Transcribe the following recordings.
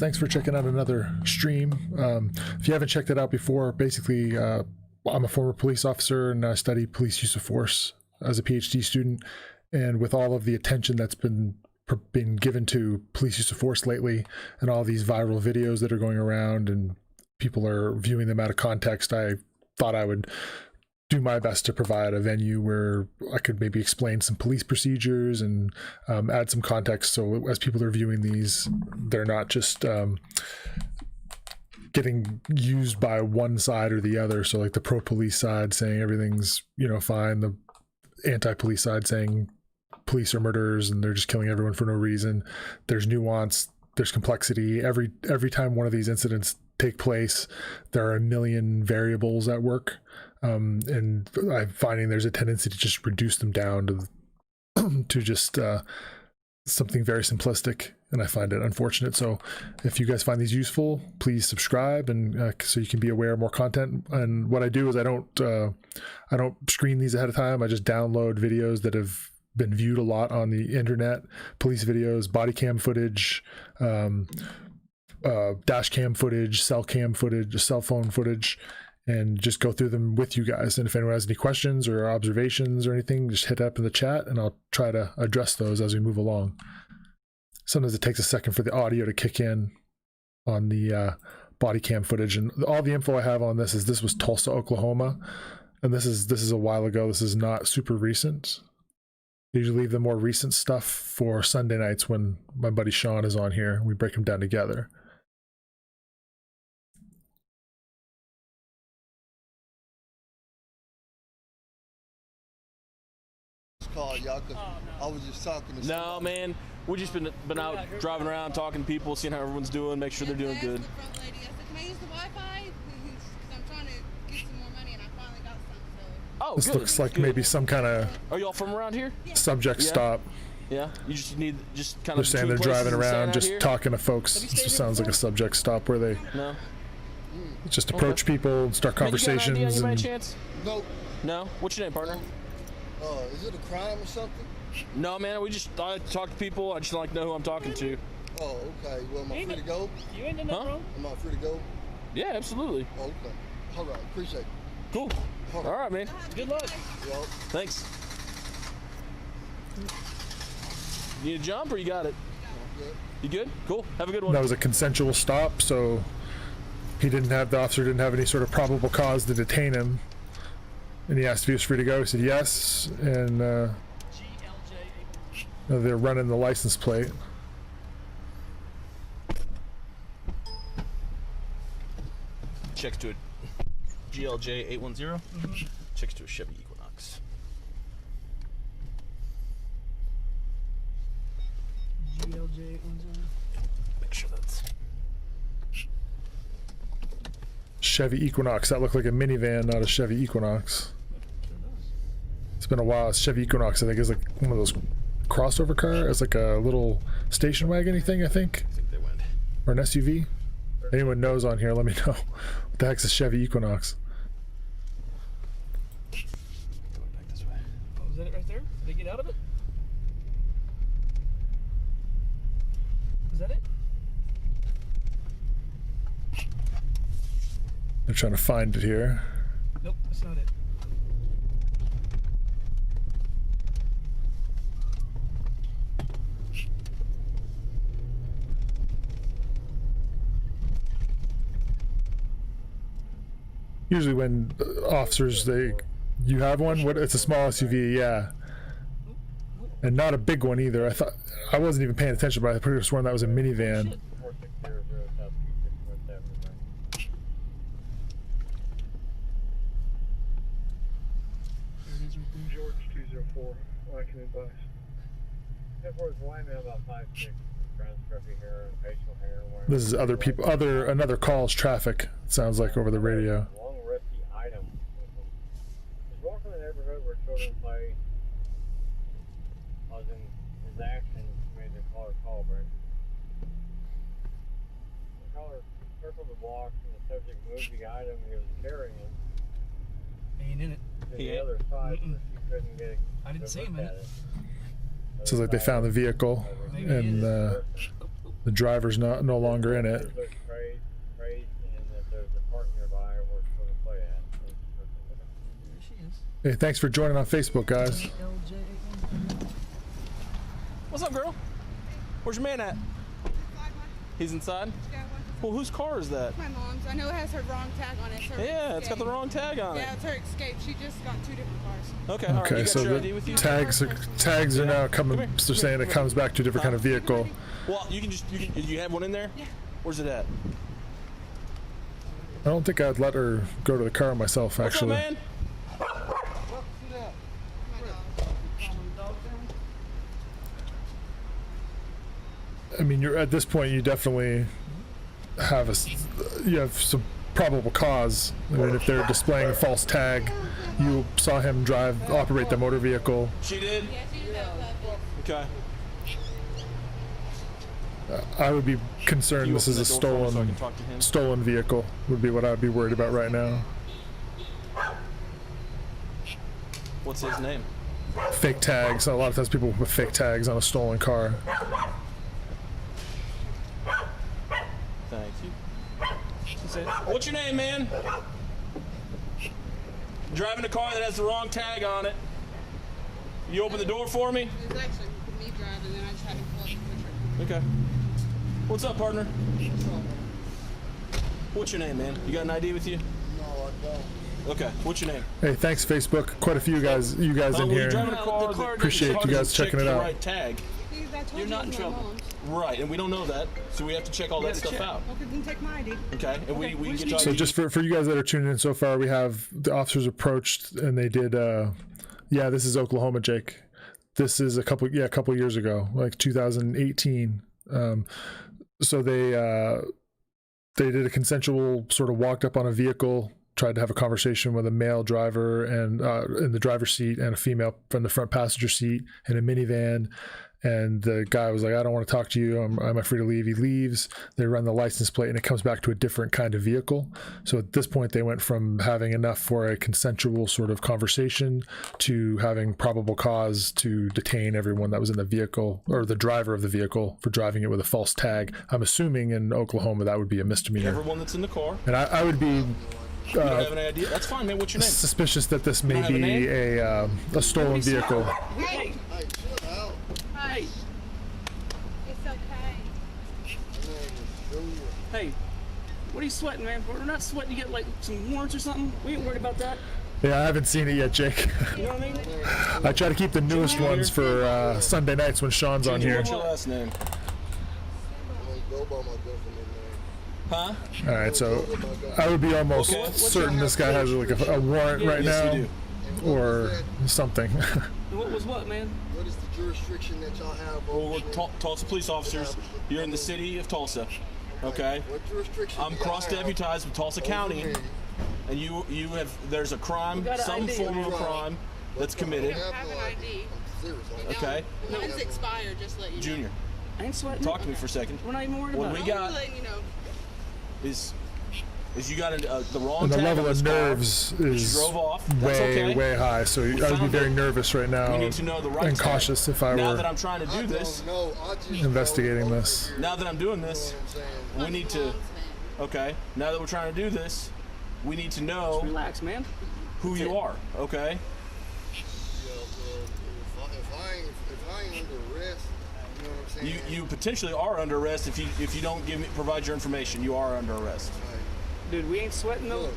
Thanks for checking out another stream. If you haven't checked it out before, basically, I'm a former police officer and I study police use of force as a PhD student. And with all of the attention that's been given to police use of force lately, and all these viral videos that are going around and people are viewing them out of context, I thought I would do my best to provide a venue where I could maybe explain some police procedures and add some context, so as people are viewing these, they're not just getting used by one side or the other. So like the pro-police side saying everything's, you know, fine, the anti-police side saying police are murderers and they're just killing everyone for no reason. There's nuance, there's complexity. Every time one of these incidents take place, there are a million variables at work. And I'm finding there's a tendency to just reduce them down to just something very simplistic, and I find it unfortunate. So if you guys find these useful, please subscribe, and so you can be aware of more content. And what I do is I don't screen these ahead of time. I just download videos that have been viewed a lot on the internet, police videos, body cam footage, dash cam footage, cell phone footage, and just go through them with you guys. And if anyone has any questions or observations or anything, just hit up in the chat and I'll try to address those as we move along. Sometimes it takes a second for the audio to kick in on the body cam footage, and all the info I have on this was Tulsa, Oklahoma, and this is a while ago. This is not super recent. I usually leave the more recent stuff for Sunday nights when my buddy Sean is on here. We break them down together. Call y'all, cause I was just talking to No, man, we just been out driving around, talking to people, seeing how everyone's doing, make sure they're doing good. The front lady, I said, can I use the Wi-Fi? Because I'm trying to get some more money and I finally got some. So. Oh, This good. looks like good. maybe some kind of Are y'all from around here? subject stop. Yeah. You just need kind They're of. saying they're driving around, just talking to folks. This just sounds like a subject stop where they just approach people and start conversations. You got an idea, by chance? Nope. No. What's your name, partner? Is it a crime or something? No, man. I talk to people. I just like to know who I'm talking to. Oh, okay. Well, am I free to go? You ain't done nothing wrong. Am I free to go? Yeah, absolutely. Oh, okay. All right. Appreciate it. Cool. All right, man. Good luck. Yo. Thanks. You need a jump or you got it? I'm good. You good? Cool. Have a good one. That was a consensual stop, so the officer didn't have any sort of probable cause to detain him. And he asked if he was free to go. He said yes, and they're running the license plate. Checks to a GLJ 810. Checks to a Chevy Equinox. GLJ 810. Make sure that's Chevy Equinox. That looked like a minivan, not a Chevy Equinox. It's been a while. It's Chevy Equinox, I think, is like one of those crossover car. It's like a little station wagon thing, I think. I think they went. Or an SUV. Anyone knows on here, let me know. What the heck's a Chevy Equinox? Going back this way. Oh, is that it right there? Did they get out of it? Is that it? They're trying to find it here. Nope, that's not it. Usually when officers, you have one? It's a small SUV, yeah. And not a big one either. I wasn't even paying attention, but I pretty sworn that was a minivan. George 204, I can advise. Therefore, it's lying about 5'6", brown scruffy hair and facial hair. This is other people, another call's traffic, it sounds like, over the radio. Long rusty item. He's walking in the neighborhood where children play, causing his actions made the caller call break. The caller circled the block and the subject moved the item he was carrying Ain't in it. to the other side so she couldn't get I didn't see him in it. Sounds like they found the vehicle, and The driver's no longer in it. Looks great, and if there's a park nearby, we're going to play at. There she is. Hey, thanks for joining on Facebook, guys. What's up, girl? Where's your man at? He's inside? Well, whose car is that? My mom's. I know it has her wrong tag on it. It's her Yeah, it's got the Escape. wrong tag on it. Yeah, it's her Escape. She just got 2 different cars. Okay, all right. Okay, You got so your the ID with you? tags are now coming. They're saying it comes back to a different kind of vehicle. Well, you have one in there? Yeah. Where's it at? I don't think I'd let her go to the car myself, What's up, actually. man? My dog. I mean, you're at this point. You definitely have you have some probable cause. I mean, if they're displaying a false tag, you saw him operate the motor vehicle. She did? Yeah, she did that. Okay. I would be concerned You this is a open the door for me so I stolen can talk to him? stolen vehicle. Would be what I'd be worried about right now. What's his name? Fake tags. A lot of times people put fake tags on a stolen car. Thank you. She said, what's your name, man? Driving a car that has the wrong tag on it. You open the door for me? It was actually me driving, and I just had to pull up the picture. Okay. What's up, partner? What's your name, man? You got an ID with you? No, I don't. Okay. What's your name? Hey, thanks Facebook. Quite a few guys, you guys in well, you're here. driving a car that- Appreciate the car you guys doesn't check checking it the out. right tag. See, I told You're you not it was in my trouble. mom's. Right, and we don't know that, so we have to check all that gotta stuff check. out. Okay, then take my ID. Okay, and we can get you So ID. just for you guys that are tuning in so far, we have the officers approached and they did. Yeah, this is Oklahoma, Jake. This is a couple years ago, like 2018. So they did a consensual sort of walked up on a vehicle, tried to have a conversation with a male driver and in the driver's seat and a female from the front passenger seat in a minivan. And the guy was like, I don't want to talk to you. Am I free to leave? He leaves. They run the license plate and it comes back to a different kind of vehicle. So at this point, they went from having enough for a consensual sort of conversation to having probable cause to detain everyone that was in the vehicle or the driver of the vehicle for driving it with a false tag. I'm assuming in Oklahoma that would be a misdemeanor. Everyone that's in the car. And I would be You don't have an idea? That's fine, man. What's your name? suspicious that this may don't have a be name? a stolen vehicle. Hey, Hey, chill out. hey. It's okay. My name is Junior. Hey, what are you sweating, man? We're not sweating to get like some warrants or something. We ain't worried about that. Yeah, I haven't seen it yet, Jake. You know what I mean? I try to keep the newest ones for Sunday nights when Sean's on here. What's your last name? I don't go by my government name. Huh? All right, so I would be almost Okay. certain this guy has like a warrant right Yes, now we do. And what or was that? something. What was what, man? What is the jurisdiction that y'all have Well, over we're there? Tulsa police officers. You're in the city of Tulsa. Okay? What jurisdiction I'm do y'all cross-deputized with Tulsa have County, over me? and you have, there's a crime, got an some ID. form of a crime that's committed. I have Have no an ID. ID. I'm serious. I don't. Okay? Mine's expired, just let you know. Junior, I ain't sweating. talk to me for a second. We're not even worried What about we it. got I'm letting you know. is you got the wrong And the tag level on of this car. nerves is drove off. That's way, okay. way high. So I would be found very it. nervous right now We need to know the right and tag. cautious if I Now were that I'm trying to I do this, don't know. I just investigating drove over this. here. now that I'm doing this, You know what I'm saying? we need to, okay, now that we're trying to do this, we need to know Relax, man. who you are, okay? Yeah, well, if I ain't under arrest, you know what I'm saying? You potentially are under arrest if you don't provide your information. You are under arrest. Like, Dude, we ain't sweating though. look,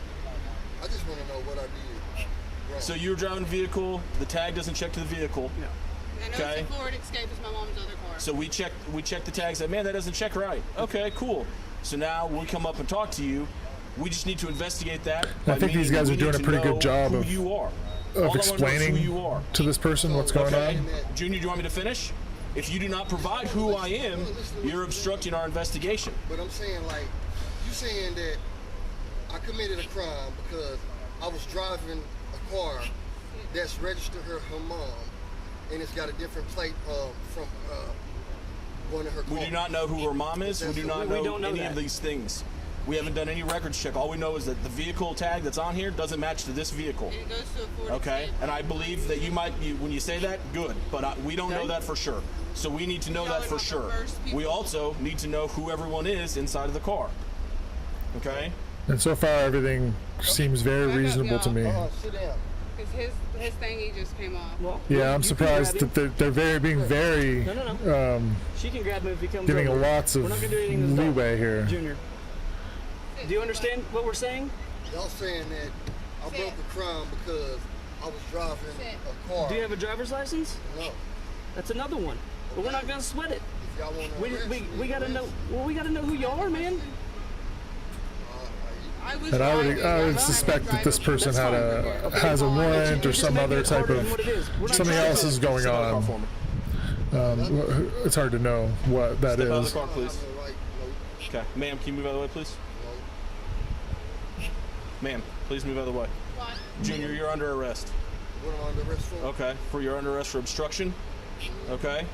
I just want to know what I did. Wrong. So you're driving a vehicle. The tag doesn't check to the vehicle. I know Okay. it's a Ford Escape. It's my mom's other car. So we check the tag. Said, man, that doesn't check right. Okay, cool. So now we come up and talk to you. We just need to investigate that. I think these guys are doing a pretty good job who of- you are. All I wanna know is explaining who you are. to this person what's going Okay, on. Junior, do you want me to finish? If you do not provide who I am, you're obstructing our investigation. But I'm saying, like, you saying that I committed a crime because I was driving a car that's registered her mom, and it's got a different plate from one of her cars. We do not know who her mom is. We do not We know don't know any that. of these things. We haven't done any records check. All we know is that the vehicle tag that's on here doesn't match to this vehicle. And it goes to a 42. Okay, and I believe that when you say that, good, but we don't know that for sure. So we need to know that for sure. We also need to know who everyone is inside of the car. Okay? And so far, everything seems very reasonable to me. Sit down. Because his thingy just came off. Well, Yeah, I'm you surprised can grab that they're being very No. She can grab him if he comes giving over. lots of We're not gonna do anything to this dog. leeway here. Junior, do you understand what we're saying? Y'all saying that I broke a crime because I was driving a car. Do you have a driver's license? No. That's another one. But we're not gonna sweat it. If y'all want to We gotta know. Well, we gotta know who you are, man. I was And I driving. would suspect that this person That's had fine. has a warrant or Just some make other it type harder of than what it is. We're not something trying else to- is going Step out of the car on. for me. It's hard to know what that Step out of is. the car, please. Right, Okay, ma'am, can you move out of the way, please? Ma'am, please move out of the way. Why? Junior, you're under arrest. what am I under arrest for? Okay, you're under arrest for obstruction. Okay,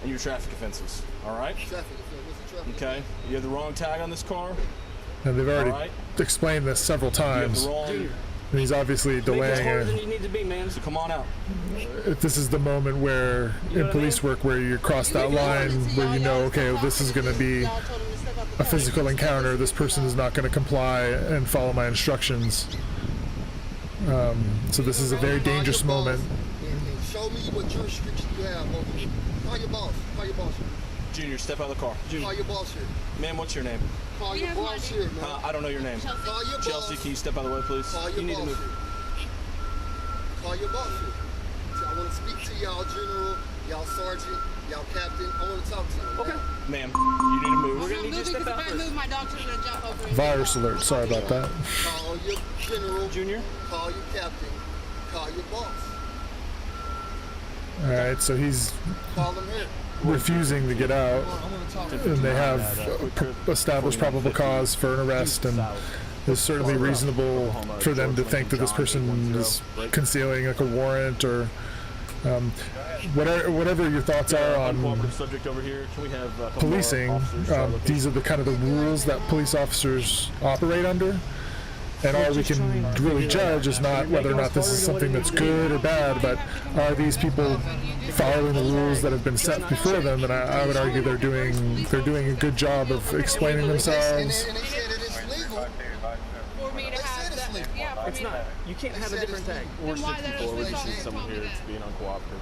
and your traffic offenses. All right. Traffic offense. What's the traffic Okay, you have the wrong tag on this car. And they've already Alright. explained this several You have times. the wrong. Junior, And he's obviously make this delaying harder than it. you need to be, man. So come on out. If this is the moment where, know in what I police work, where you cross that line, where you know, okay, well, this is going to be a physical encounter. This person is not going to comply and follow my instructions. So this is a very dangerous moment. And show me what jurisdiction you have over me. Call your boss. Call your boss here. Junior, step out of the car. Call your boss here. Ma'am, what's your name? Call your boss here, man. I don't know your name. Call your Chelsea, boss. can you step out of the way, please? Call your You need to boss move. here. Call your boss here. See, I want to speak to y'all general, y'all sergeant, y'all captain. I want to talk to you. Okay. Ma'am, you need to move. We're gonna need you to step out If I first. move, my dog's gonna jump over me. Virus alert. Sorry about that. Call your general. Junior? Call your captain. Call your boss. All right, so he's Call them here. refusing to get out, I want to talk to and you. they have established probable cause for an arrest, and it's certainly reasonable for them to think that this person is concealing like a warrant or whatever your thoughts are on Uncooperative subject over here. Can we have a couple more policing. officers try to look These are the kind of the rules that police officers operate under. And all we can really judge is not whether or not this is something that's good or bad, but are these people following the rules that have been set before them? And I would argue they're doing a good job of explaining And themselves. they said that it's legal. For me to They said have it's that. legal. Yeah, for It's me not. to. You can't have a different tag. We're Then why that 64. We're is just police someone officer here told me that's being uncooperative.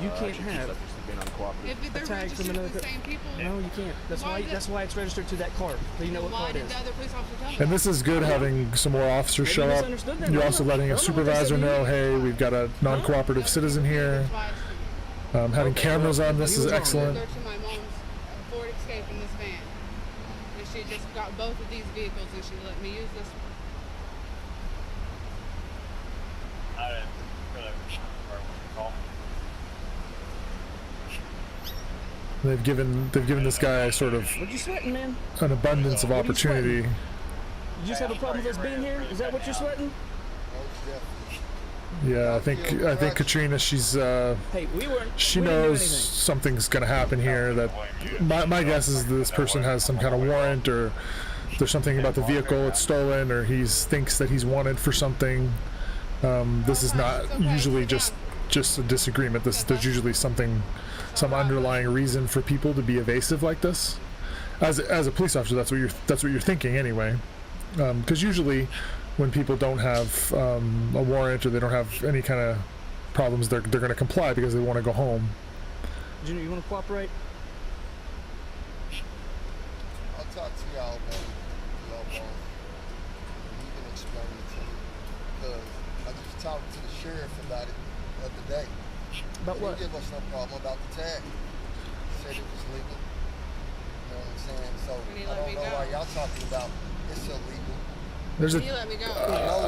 You can't have. Just being uncooperative. If they're tag from registered another to the same people, No, you can't. That's Why why. did- That's why it's registered to that card. So you know what why card it did is. the other police officer tell me? And this is good having some more officers Maybe show you up. misunderstood that. You're I also don't know. letting I a don't know what they supervisor said to know, you. hey, we've got a non-cooperative citizen here. Having cameras on this is excellent. Go to my mom's Ford Escape in this van, and she just got both of these vehicles, and she let me use this one. I didn't really remember what you call. They've given this guy sort of What you sweating, man? an abundance of What are you sweating? opportunity. You just have a problem with us being here? Is that what you're sweating? Yeah, I think Katrina, she's Hey, we weren't. she we didn't do knows anything. something's gonna happen here. That my guess is that this person has some kind of warrant, or there's something about the vehicle it's stolen, or thinks that he's wanted for something. This is not usually just a disagreement. There's usually some underlying reason for people to be evasive like this. As a police officer, that's what you're thinking anyway. Because usually, when people don't have a warrant or they don't have any kind of problems, they're going to comply because they want to go home. Junior, you want to cooperate? I'll talk to y'all, man. Y'all boss. And he can explain it to me. Because I just talked to the sheriff about it the other day. About He what? didn't give us no problem about the tag. He said it was legal. You know what I'm saying? So And he I let don't me know go. why y'all talking about it's illegal. There's You let me go.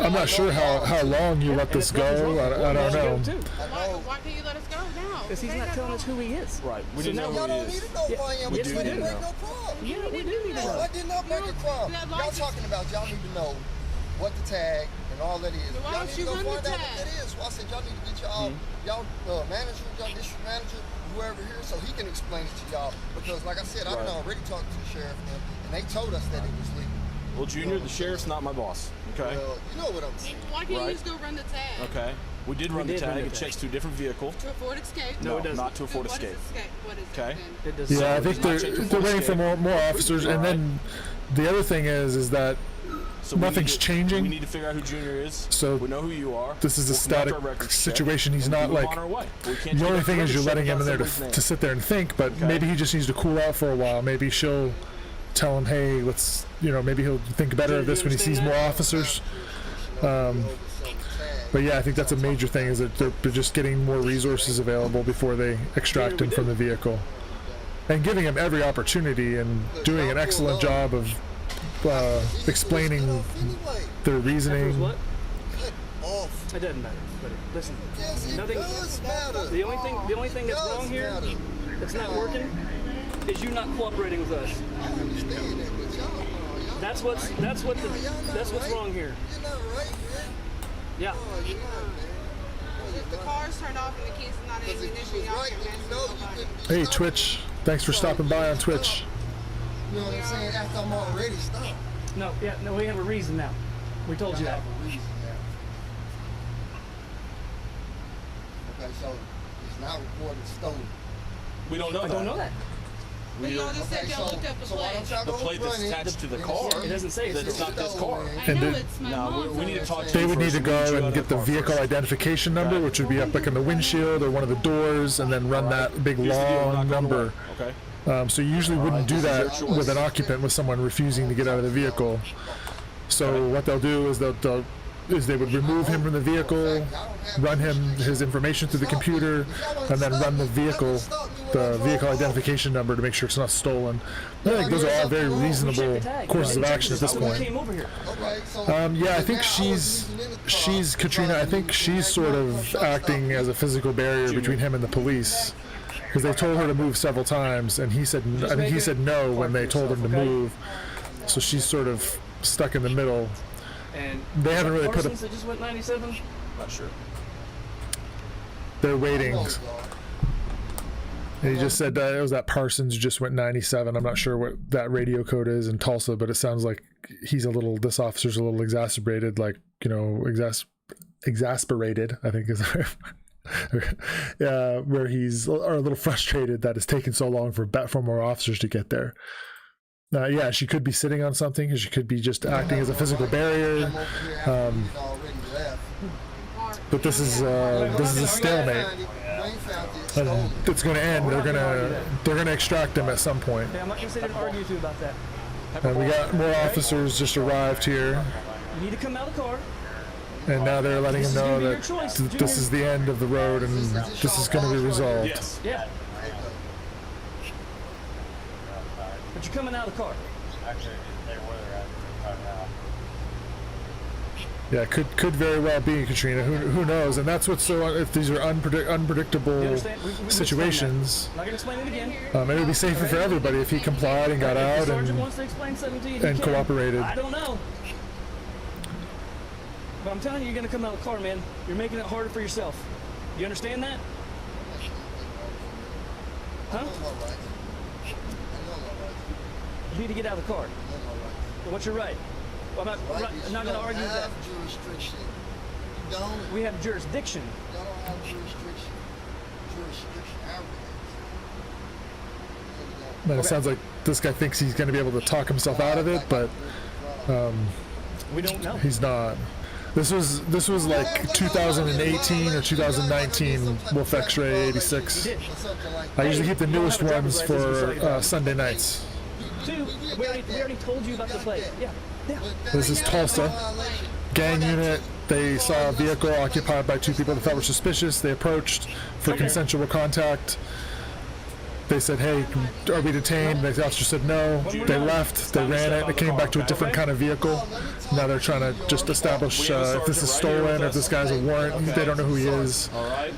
I'm not sure how long you let this go. I don't know. Why can't you let us go now? Because he's not telling us who he is. Right. We So didn't now know Y'all who don't he need is. to know who I am. Yes, But you we didn't do. break no problem. Yeah, we do need to No, know. I did not break a crime. that Y'all license- talking about y'all need to know what the tag and all that is. So why Y'all don't need you to go run the find out what tag? that is. So I said, y'all need to get y'all manager, y'all district manager, whoever here, so he can explain it to y'all. Because like I said, I Right. done already talked to the sheriff and they told us that it was legal. Well, Junior, the sheriff's not my boss. Okay. Well, you know what I'm saying. Why can't Right. you just go run the tag? Okay. We did run the did run tag. the It tag. checks to a different vehicle. To afford escape? No, it doesn't. Not to afford What escape. is escape? What is Okay. it then? It does Yeah, I not. think Not they're checked they're waiting for escape. more officers, and then the other thing is that So we nothing's need to- changing. We need to figure out who Junior is. So we know who you are. this is a We'll conduct static our records check, situation. He's and we not move like on our way. We can't the only conduct thing is records you're check letting him in there without somebody's to name. sit there and think, but Okay. maybe he just needs to cool out for a while. Maybe she'll tell him, hey, let's, maybe he'll think better of this when he sees more officers. But yeah, I think that's a major thing, is that they're just getting more resources available before they extract him from the vehicle. And giving him every opportunity and doing an excellent job of explaining their Afterwards, reasoning. what? Cut off. It doesn't matter. But listen, Yes, it nothing. does matter. The only thing that's wrong here, that's not working, is you not cooperating with us. I understand that, but y'all That's what's wrong here. You're not right, man. Yeah. Oh, you're not, man. No, If the you're not. car's turned off and the keys are not in Because if ignition, you was y'all right, can't then mess you know with you nobody. couldn't be Hey, stopped. Twitch, thanks for stopping by on Twitch. You know what I'm saying? After I'm already stopped. No, we have a reason now. We told you I that. have a reason now. Okay, so it's not reported stolen. We don't know I that. don't know that. But y'all just said y'all looked up the so why plate. don't y'all The go plate that's run attached to the and car. see It doesn't say if it's not this car. stolen? I And know did- it's my No, mom. we need to talk to They you would need first. to We need go you out and of get the car vehicle first. identification number, Okay. which would be up like in the windshield or one of the doors, and then run that big Here's the deal, we're not long going number. away, Okay. So you usually wouldn't do this is your that choice. with an occupant, with someone refusing to get out of the vehicle. So what they'll do is they would remove him from the vehicle, run his information through the computer, and then run the vehicle identification number to make sure it's not stolen. I think those are all very reasonable courses of action at this We point. came over here. Okay, so Yeah, I but think now she's I was using in the car, Katrina. I think she's sort of acting as a physical barrier between him and the police, because they told her to move several times, and I think he said no when they told him to move. So she's sort of stuck in the middle. And They haven't really put Parsons that just went 97. Not sure. They're waiting. And he just said it was that Parsons who just went 97. I'm not sure what that radio code is in Tulsa, but it sounds like this officer's a little exacerbated, like, exasperated, I think is where he's a little frustrated that it's taken so long for more officers to get there. Yeah, she could be sitting on something, or she could be just acting as a physical barrier. But this is a stalemate. And it's going to end. They're gonna extract him at some point. Yeah, I'm not gonna sit and argue with you about that. And we got more officers just arrived here, You need to come out of the car. and now they're letting him know gonna be your that choice, this is the end of the road, and this is going to be resolved. Yes. Yeah. But you're coming out of the car. Actually, they were at right now. Yeah, could very well be, Katrina. Who knows? And that's what's so. If these are You unpredictable understand? We situations, I'm not gonna explain it again. it would be safer for everybody if he complied and got If out the sergeant and wants to explain something to you, he and can. cooperated. I don't know. But I'm telling you, you're gonna come out of the car, man. You're making it harder for yourself. You understand that? Huh? You need to get out of the car. Well, what's your right? Well, I'm not gonna argue with that. Jurisdiction. You don't. We have jurisdiction. Y'all don't have jurisdiction. Jurisdiction. And it sounds like this guy thinks he's going to be able to talk himself out of it, but We don't know. he's not. This was like 2018 or 2019 Wolf X-Ray 86. I usually keep the newest ones for Sunday nights. Two, we already told you about the plate. Yeah. This is Tulsa. Gang unit. They saw a vehicle occupied by two people they thought were suspicious. They approached for consensual contact. They said, hey, are we detained? The officer said no. They left. They ran it. They came back to a different kind of vehicle. Now they're trying to just establish if this is stolen, if this guy's a warrant. They don't know who he is.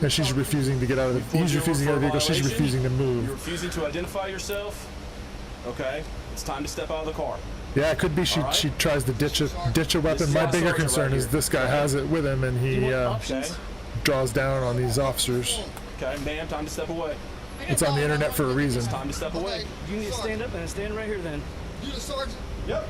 And she's refusing to get out of the... He's refusing to get out of the vehicle. She's refusing to You're move. refusing to identify yourself. Okay. It's time to step out of the car. Yeah, it could be she tries to ditch a weapon. My bigger concern is this guy has it with him and he Okay. draws down on these officers. Okay, ma'am, time to step away. It's on the internet for a reason. It's time to step away. Okay, You need to stand up and stand right here then. You the sergeant? Yep.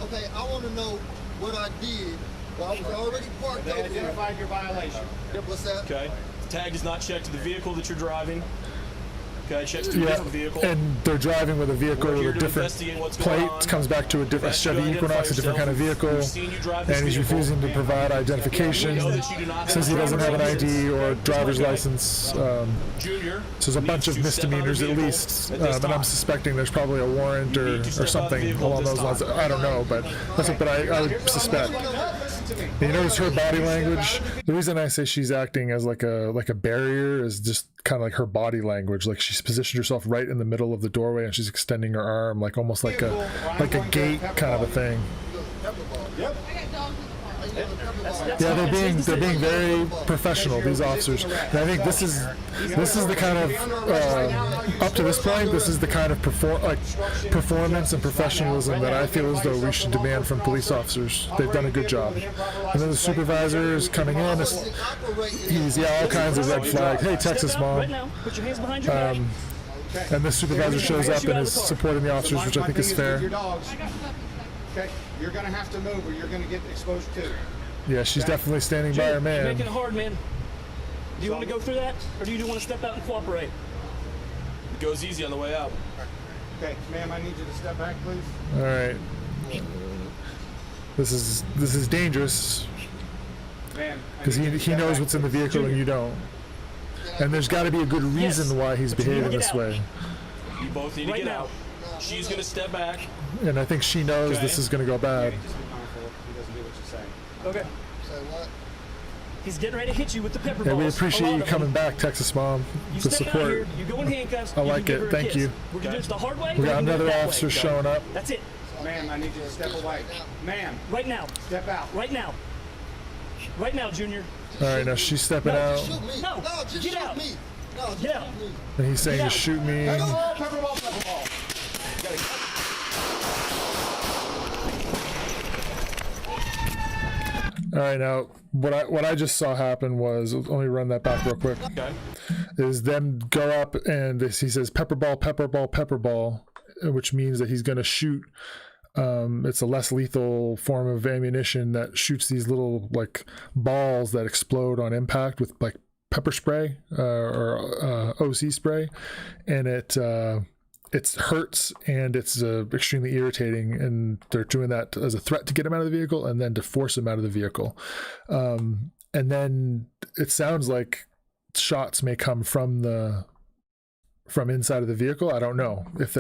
Okay, I want to know what I did. Well, I was already parked They over here. identified your violation. What's that? Okay. The tag is not checked to the vehicle that you're driving. Okay, checks to a Yeah, different vehicle. and they're driving with a vehicle We're here with a to different investigate what's going plate. on. Comes back to a different Best you Chevy identify Equinox, a different kind of yourself. vehicle, We've seen you drive this and he's vehicle. refusing to provide We identification. know that you do not Says he have a doesn't have an driver's ID or license. driver's This is my guy. license. Junior. So there's a bunch of needs to step out of the misdemeanors at vehicle least, at this and I'm time. suspecting there's probably a warrant You need or to step out of the something vehicle at along this those lines. time. I don't know, but that's what I would suspect. You notice her body language. The reason I say she's acting as like a barrier is just kind of like her body language. Like she's positioned herself right in the middle of the doorway and she's extending her arm, like almost like a gate kind of a thing. Yep. I got dogs in the car. That's Yeah, fine. they're being very professional, these officers. And I think this is the kind of up to this point, this is the kind of performance and professionalism that I feel as though we should demand from police officers. They've done a good job. And then the supervisor is coming in. He's all kinds of red flags. Hey, Texas Right mom. now. Put your hands behind your back. And the supervisor shows up and is supporting the officers, which I think is Your fair. dogs. I got puppies. Okay, you're gonna have to move or you're gonna get exposed to. Yeah, she's definitely standing by her You're making man. it hard, man. Do you want to go through that, or do you want to step out and cooperate? It goes easy on the way out. Okay, ma'am, I need you to step back, please. All right. This is dangerous Ma'am. I because need you to he step knows back. what's in the vehicle and you don't. And there's got to be a good reason why he's but you need to behaving get this out. way. You both need to Right get now. out. She's going to step back. And I think she knows Okay. this is going to go bad. Just be mindful if he doesn't do what you say. Okay. Say what? He's getting ready to hit you with the pepper Hey, balls. we A appreciate lot you of them. coming back, Texas mom, You for step out here, support. you go in handcuffs. I you like can give it. her a Thank kiss. you. We can do this the hard way. We or got can do it another that officer way. showing up. That's it. Ma'am, I need you to step away. Ma'am, Right now. step out. Right now. Right now, Junior. All right, now she's stepping No, out, Shoot me. No, just get shoot out. me. No, just Get out. shoot me. and he's saying, Get "Just out. shoot me." Pepper ball, pepper ball, pepper ball. All right, now what I just saw happen was, let me run that back real quick. Okay. Is them go up and he says pepper ball, pepper ball, pepper ball, which means that he's going to shoot. It's a less lethal form of ammunition that shoots these little like balls that explode on impact with like pepper spray or OC spray, and it hurts and it's extremely irritating. And they're doing that as a threat to get him out of the vehicle and then to force him out of the vehicle. And then it sounds like shots may come from inside of the vehicle. I don't know if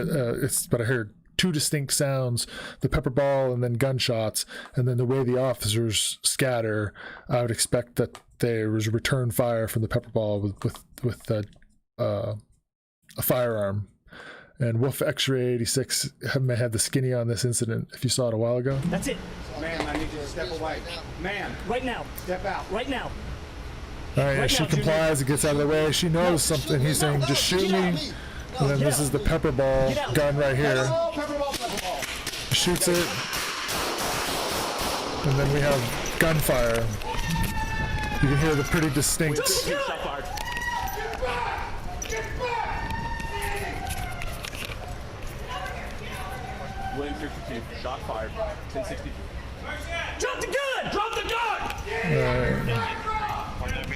but I heard two distinct sounds, the pepper ball and then gunshots, and then the way the officers scatter, I would expect that there was return fire from the pepper ball with a firearm. And Wolf X-Ray 86 may have the skinny on this incident if you saw it a while ago. That's it. Ma'am, I need you to step away. Ma'am, Right now. step out. Right now. All right, Right she now, Junior. complies, it gets out of the way. She knows something. He's saying, just shoot me. And then this is the pepper ball Get out. gun right Pepper here. ball, pepper ball, pepper ball. Shoots it. And then we have gunfire. You can hear the pretty distinct. Shot fired. William 52. Shot fired. 1062. Drop the gun! Drop the gun!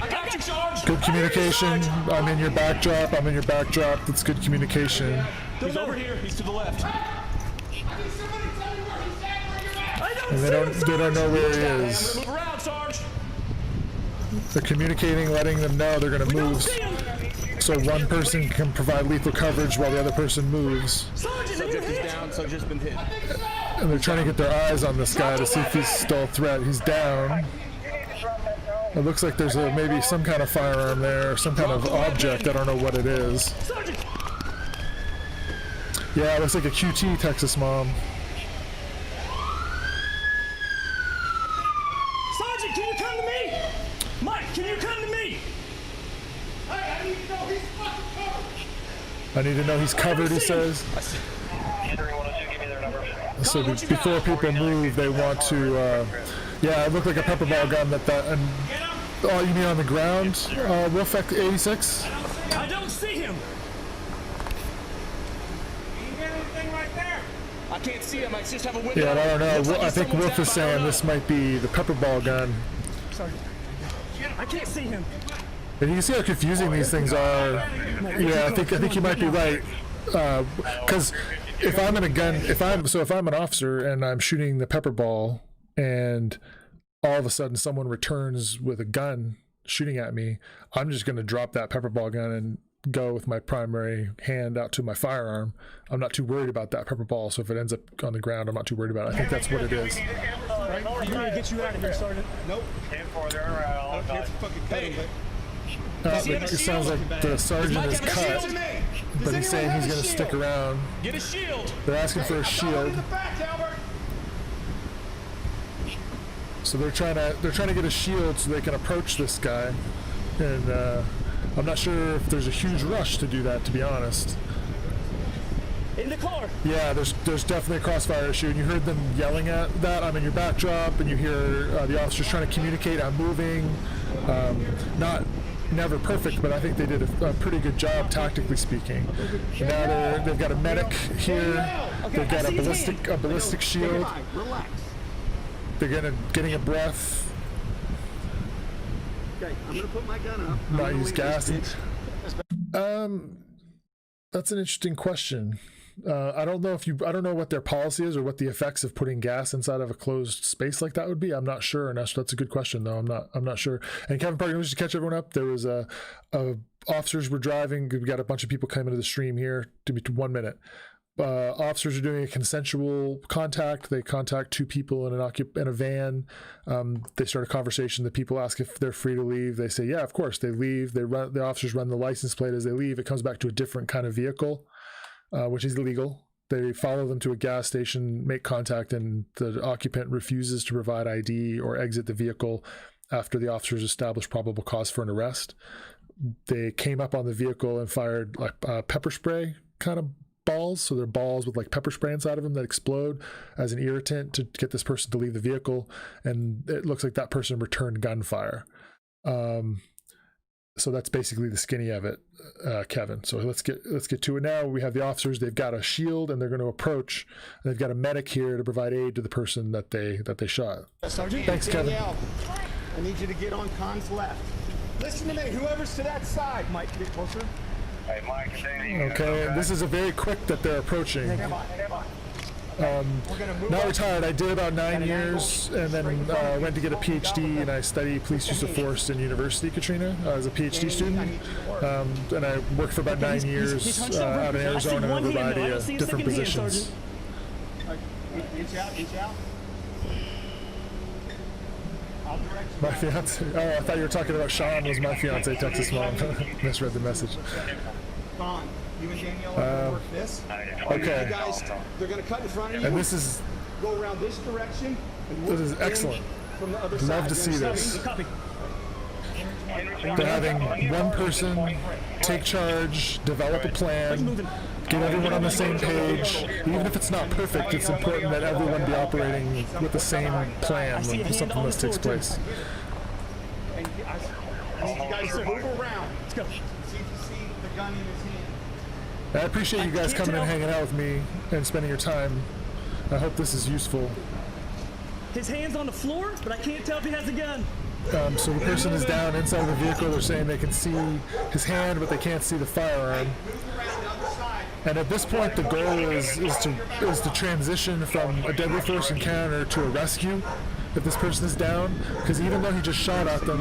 I got you, Sarge! Good communication. I'm in your backdrop. I'm in your backdrop. That's good communication. He's over here. He's to the left. I don't And see they him, don't know where he I'm is. gonna move around, Sarge. They're communicating, letting them know they're going to Don't move. see him! So one person can provide lethal coverage while the other person moves. Sergeant, in your Subject is hands! down. Subject's been hit. And they're trying to get their eyes on this guy to see if he's still a threat. He's down. It looks like there's maybe some kind of firearm there, some kind of object. I don't know what it is. Sergeant! Yeah, it looks like a QT, Texas mom. Sergeant, can you come to me? Mike, can you come to me? I need to know he's covered, he says. I see. So before people move, they want to, yeah, it looked like a pepper ball gun and oh, you mean on the ground, Wolf 86? I don't see him. I can't see him. I just have a window. Yeah, I don't know. I think Wolf is saying this might be the pepper ball gun. Sorry. I can't see him. And you can see how confusing these things are. Yeah, I think you might be right. Because if I'm in a gun, if I'm an officer and I'm shooting the pepper ball, and all of a sudden someone returns with a gun shooting at me, I'm just going to drop that pepper ball gun and go with my primary hand out to my firearm. I'm not too worried about that pepper ball, so if it ends up on the ground, I'm not too worried about it. I think that's what it is. I'm going to get you out of here, Sergeant. Nope. 10-4, they're around all the time. It sounds like the sergeant is cut, but he's saying he's going to stick around. Get a shield. They're asking for a shield. So they're trying to get a shield so they can approach this guy, and I'm not sure if there's a huge rush to do that, to be honest. In the car. Yeah, there's definitely a crossfire issue, and you heard them yelling at that. I'm in your backdrop, and you hear the officers trying to communicate. I'm moving. Never perfect, but I think they did a pretty good job tactically speaking. And now they've got a medic here. They've got a ballistic shield. Relax. They're getting a breath. Okay, I'm gonna put my gun up. Not use gas. That's an interesting question. I don't know what their policy is or what the effects of putting gas inside of a closed space like that would be. I'm not sure, and that's a good question though. I'm not sure. And Kevin Parker, just to catch everyone up, there was officers were driving. We got a bunch of people coming into the stream here. Give me 1 minute. Officers are doing a consensual contact. They contact two people in a van. They start a conversation. The people ask if they're free to leave. They say, yeah, of course. They leave. The officers run the license plate as they leave. It comes back to a different kind of vehicle, which is illegal. They follow them to a gas station, make contact, and the occupant refuses to provide ID or exit the vehicle after the officers establish probable cause for an arrest. They came up on the vehicle and fired like pepper spray kind of balls. So they're balls with like pepper spray inside of them that explode as an irritant to get this person to leave the vehicle. And it looks like that person returned gunfire. So that's basically the skinny of it, Kevin. So let's get to it now. We have the officers. They've got a shield and they're going to approach. They've got a medic here to provide aid to the person that they shot. Sergeant, thanks, Kevin. Danielle, I need you to get on Khan's left. Listen to me. Whoever's to that side, Mike, get closer. Hey, Mike, okay, and this is a very quick that they're approaching. Not retired. I did about 9 years, and then went to get a PhD, and I studied police use of force in university, Katrina, as a PhD student. And I worked for about 9 years out in Arizona in a variety of different positions. Inch out. My fiance. Oh, I thought you were talking about Sean. Was my fiance, Texas mom. Misread the message. Don, you and Danielle are gonna work this. Okay. You guys, they're gonna cut in front of you. And this is go around this direction. And this is excellent. From the other side. Love to see this. Copy. They're having one person take charge, develop a plan, get everyone on the same page. Even if it's not perfect, it's important that everyone be operating with the same plan when something like this takes place. And you guys move around. Let's go. See if you see the gun in his hand. I appreciate you guys coming and hanging out with me and spending your time. I hope this is useful. His hand's on the floor, but I can't tell if he has a gun. So the person is down inside the vehicle. They're saying they can see his hand, but they can't see the firearm. And at this point, the goal is to transition from a deadly force encounter to a rescue if this person is down. Because even though he just shot at them,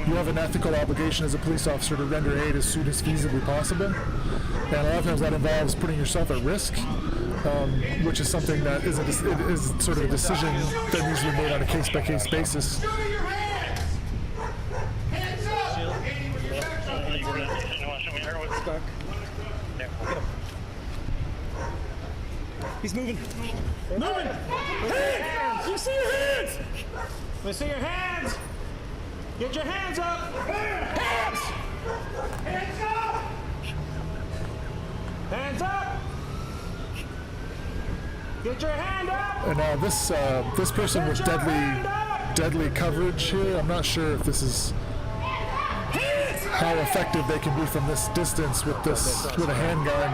you have an ethical obligation as a police officer to render aid as soon as feasibly possible. And a lot of times that involves putting yourself at risk, which is something that is sort of a decision that needs to be made on a case-by-case basis. He's moving. Moving! Hands! You see your hands! Let me see your hands! Get your hands up! Hands! Hands up! Hands up! Get your hand up! And now this person with deadly coverage here, I'm not sure if this is how effective they can be from this distance with a handgun,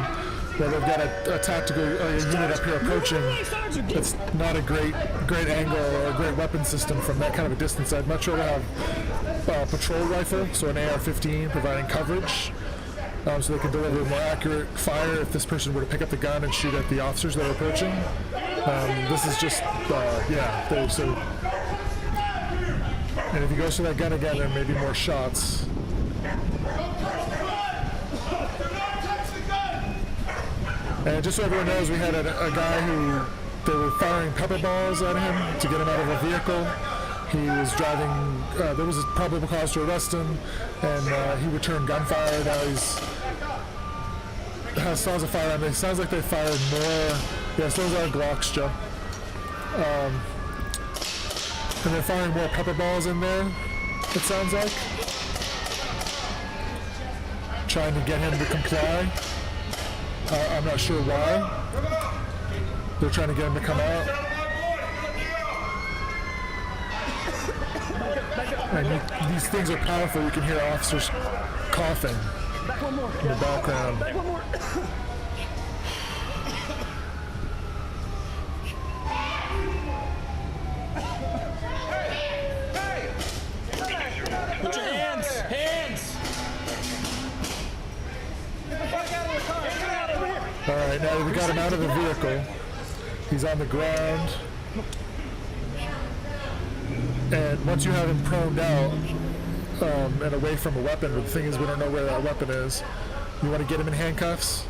where they've got a tactical unit up here approaching. It's not a great angle or a great weapon system from that kind of a distance. I'd much rather have a patrol rifle, so an AR-15 providing coverage, so they can deliver more accurate fire if this person were to pick up the gun and shoot at the officers that are approaching. This is just, so. And if he goes for that gun again, there may be more shots. And just so everyone knows, we had a guy who they were firing pepper balls at him to get him out of a vehicle. He was driving, there was a probable cause to arrest him, and he returned gunfire. Now has a firearm. It sounds like they fired more. Yes, those are Glocks, Joe. And they're firing more pepper balls in there, it sounds like. Trying to get him to comply. I'm not sure why. They're trying to get him to come out. And these things are powerful. You can hear officers coughing in the background. Put your hands! All right, now that we got him out of the vehicle, he's on the ground. And once you have him proned out and away from a weapon, but the thing is we don't know where that weapon is, you want to get him in handcuffs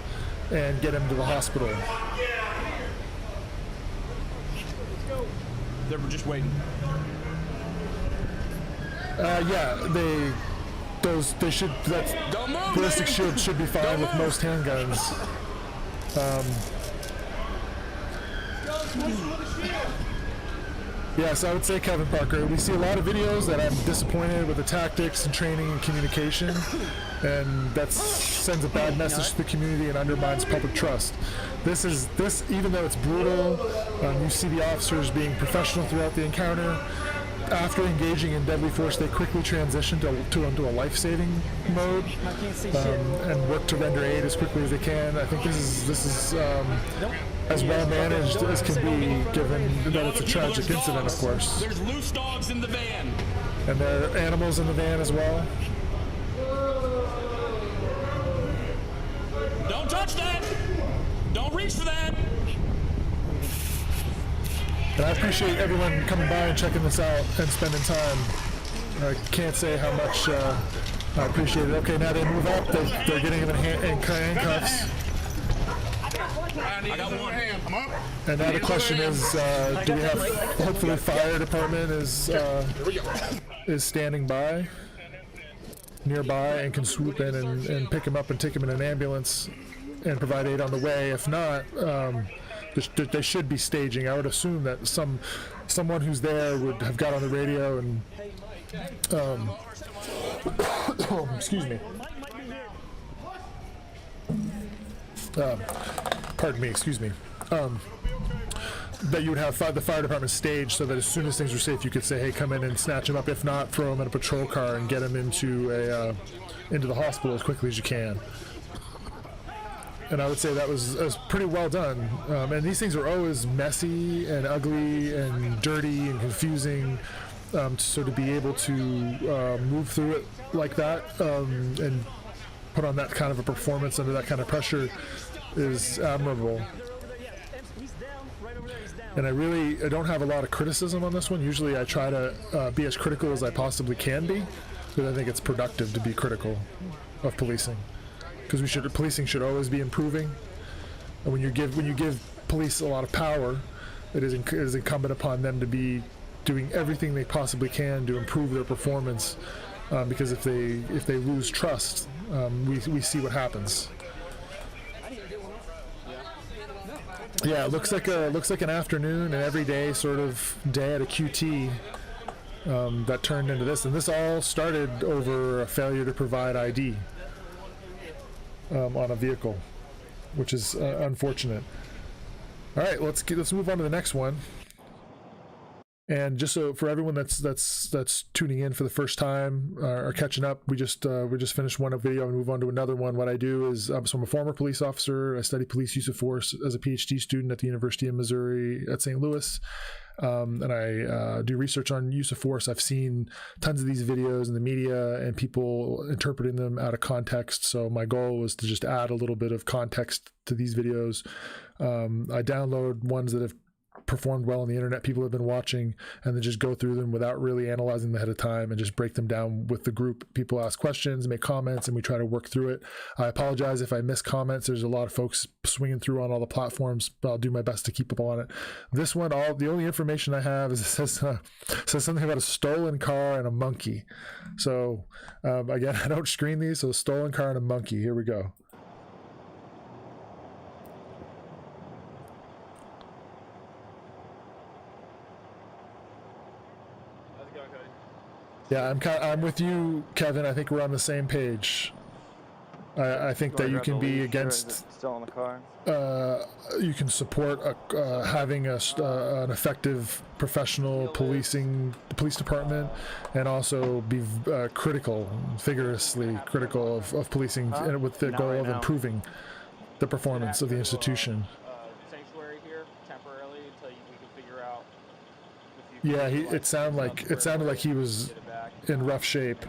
and get him to the hospital. They're just waiting. That ballistic shield should be fine with most handguns. Yes, I would say Kevin Parker. We see a lot of videos that I'm disappointed with the tactics and training and communication, and that sends a bad message to the community and undermines public trust. This, even though it's brutal, you see the officers being professional throughout the encounter. After engaging in deadly force, they quickly transition into a life-saving mode and work to render aid as quickly as they can. I think this is as well managed as can be, given that it's a tragic incident, of course. There's loose dogs in the van. And there are animals in the van as well. Don't touch that! Don't reach for that! And I appreciate everyone coming by and checking this out and spending time. I can't say how much I appreciate it. Okay, now they move up. They're getting him in handcuffs. I got one. I'm up. And now the question is, do we have, hopefully fire department is standing by, nearby, and can swoop in and pick him up and take him in an ambulance and provide aid on the way. If not, they should be staging. I would assume that someone who's there would have got on the radio and excuse me. Pardon me, excuse me. That you would have the fire department staged so that as soon as things were safe, you could say, "Hey, come in and snatch him up." If not, throw him in a patrol car and get him into the hospital as quickly as you can. And I would say that was pretty well done. And these things are always messy and ugly and dirty and confusing. So to be able to move through it like that and put on that kind of a performance under that kind of pressure is admirable. And I don't have a lot of criticism on this one. Usually I try to be as critical as I possibly can be, but I think it's productive to be critical of policing. Because policing should always be improving, and when you give police a lot of power, it is incumbent upon them to be doing everything they possibly can to improve their performance. Because if they lose trust, we see what happens. Yeah, it looks like an afternoon, an everyday sort of day at a QT that turned into this, and this all started over a failure to provide ID. On a vehicle, which is unfortunate. All right, let's move on to the next one. And just so for everyone that's tuning in for the first time or catching up, we just finished one video and move on to another one. What I do is, so I'm a former police officer. I study police use of force as a PhD student at the University of Missouri at St. Louis. And I do research on use of force. I've seen tons of these videos in the media and people interpreting them out of context. So my goal was to just add a little bit of context to these videos. I download ones that have performed well on the internet, people have been watching, and then just go through them without really analyzing them ahead of time and just break them down with the group. People ask questions, make comments, and we try to work through it. I apologize if I miss comments. There's a lot of folks swinging through on all the platforms, but I'll do my best to keep up on it. This one, the only information I have is it says something about a stolen car and a monkey. So again, I don't screen these, so a stolen car and a monkey. Here we go. Yeah, I'm with you, Kevin. I think we're on the same page. I think that you can be against. Still in the car. You can support having an effective professional police department, and also be vigorously critical of policing, with the goal of improving the performance of the institution. Sanctuary here temporarily until we can figure out. Yeah, it sounded like he was in rough shape.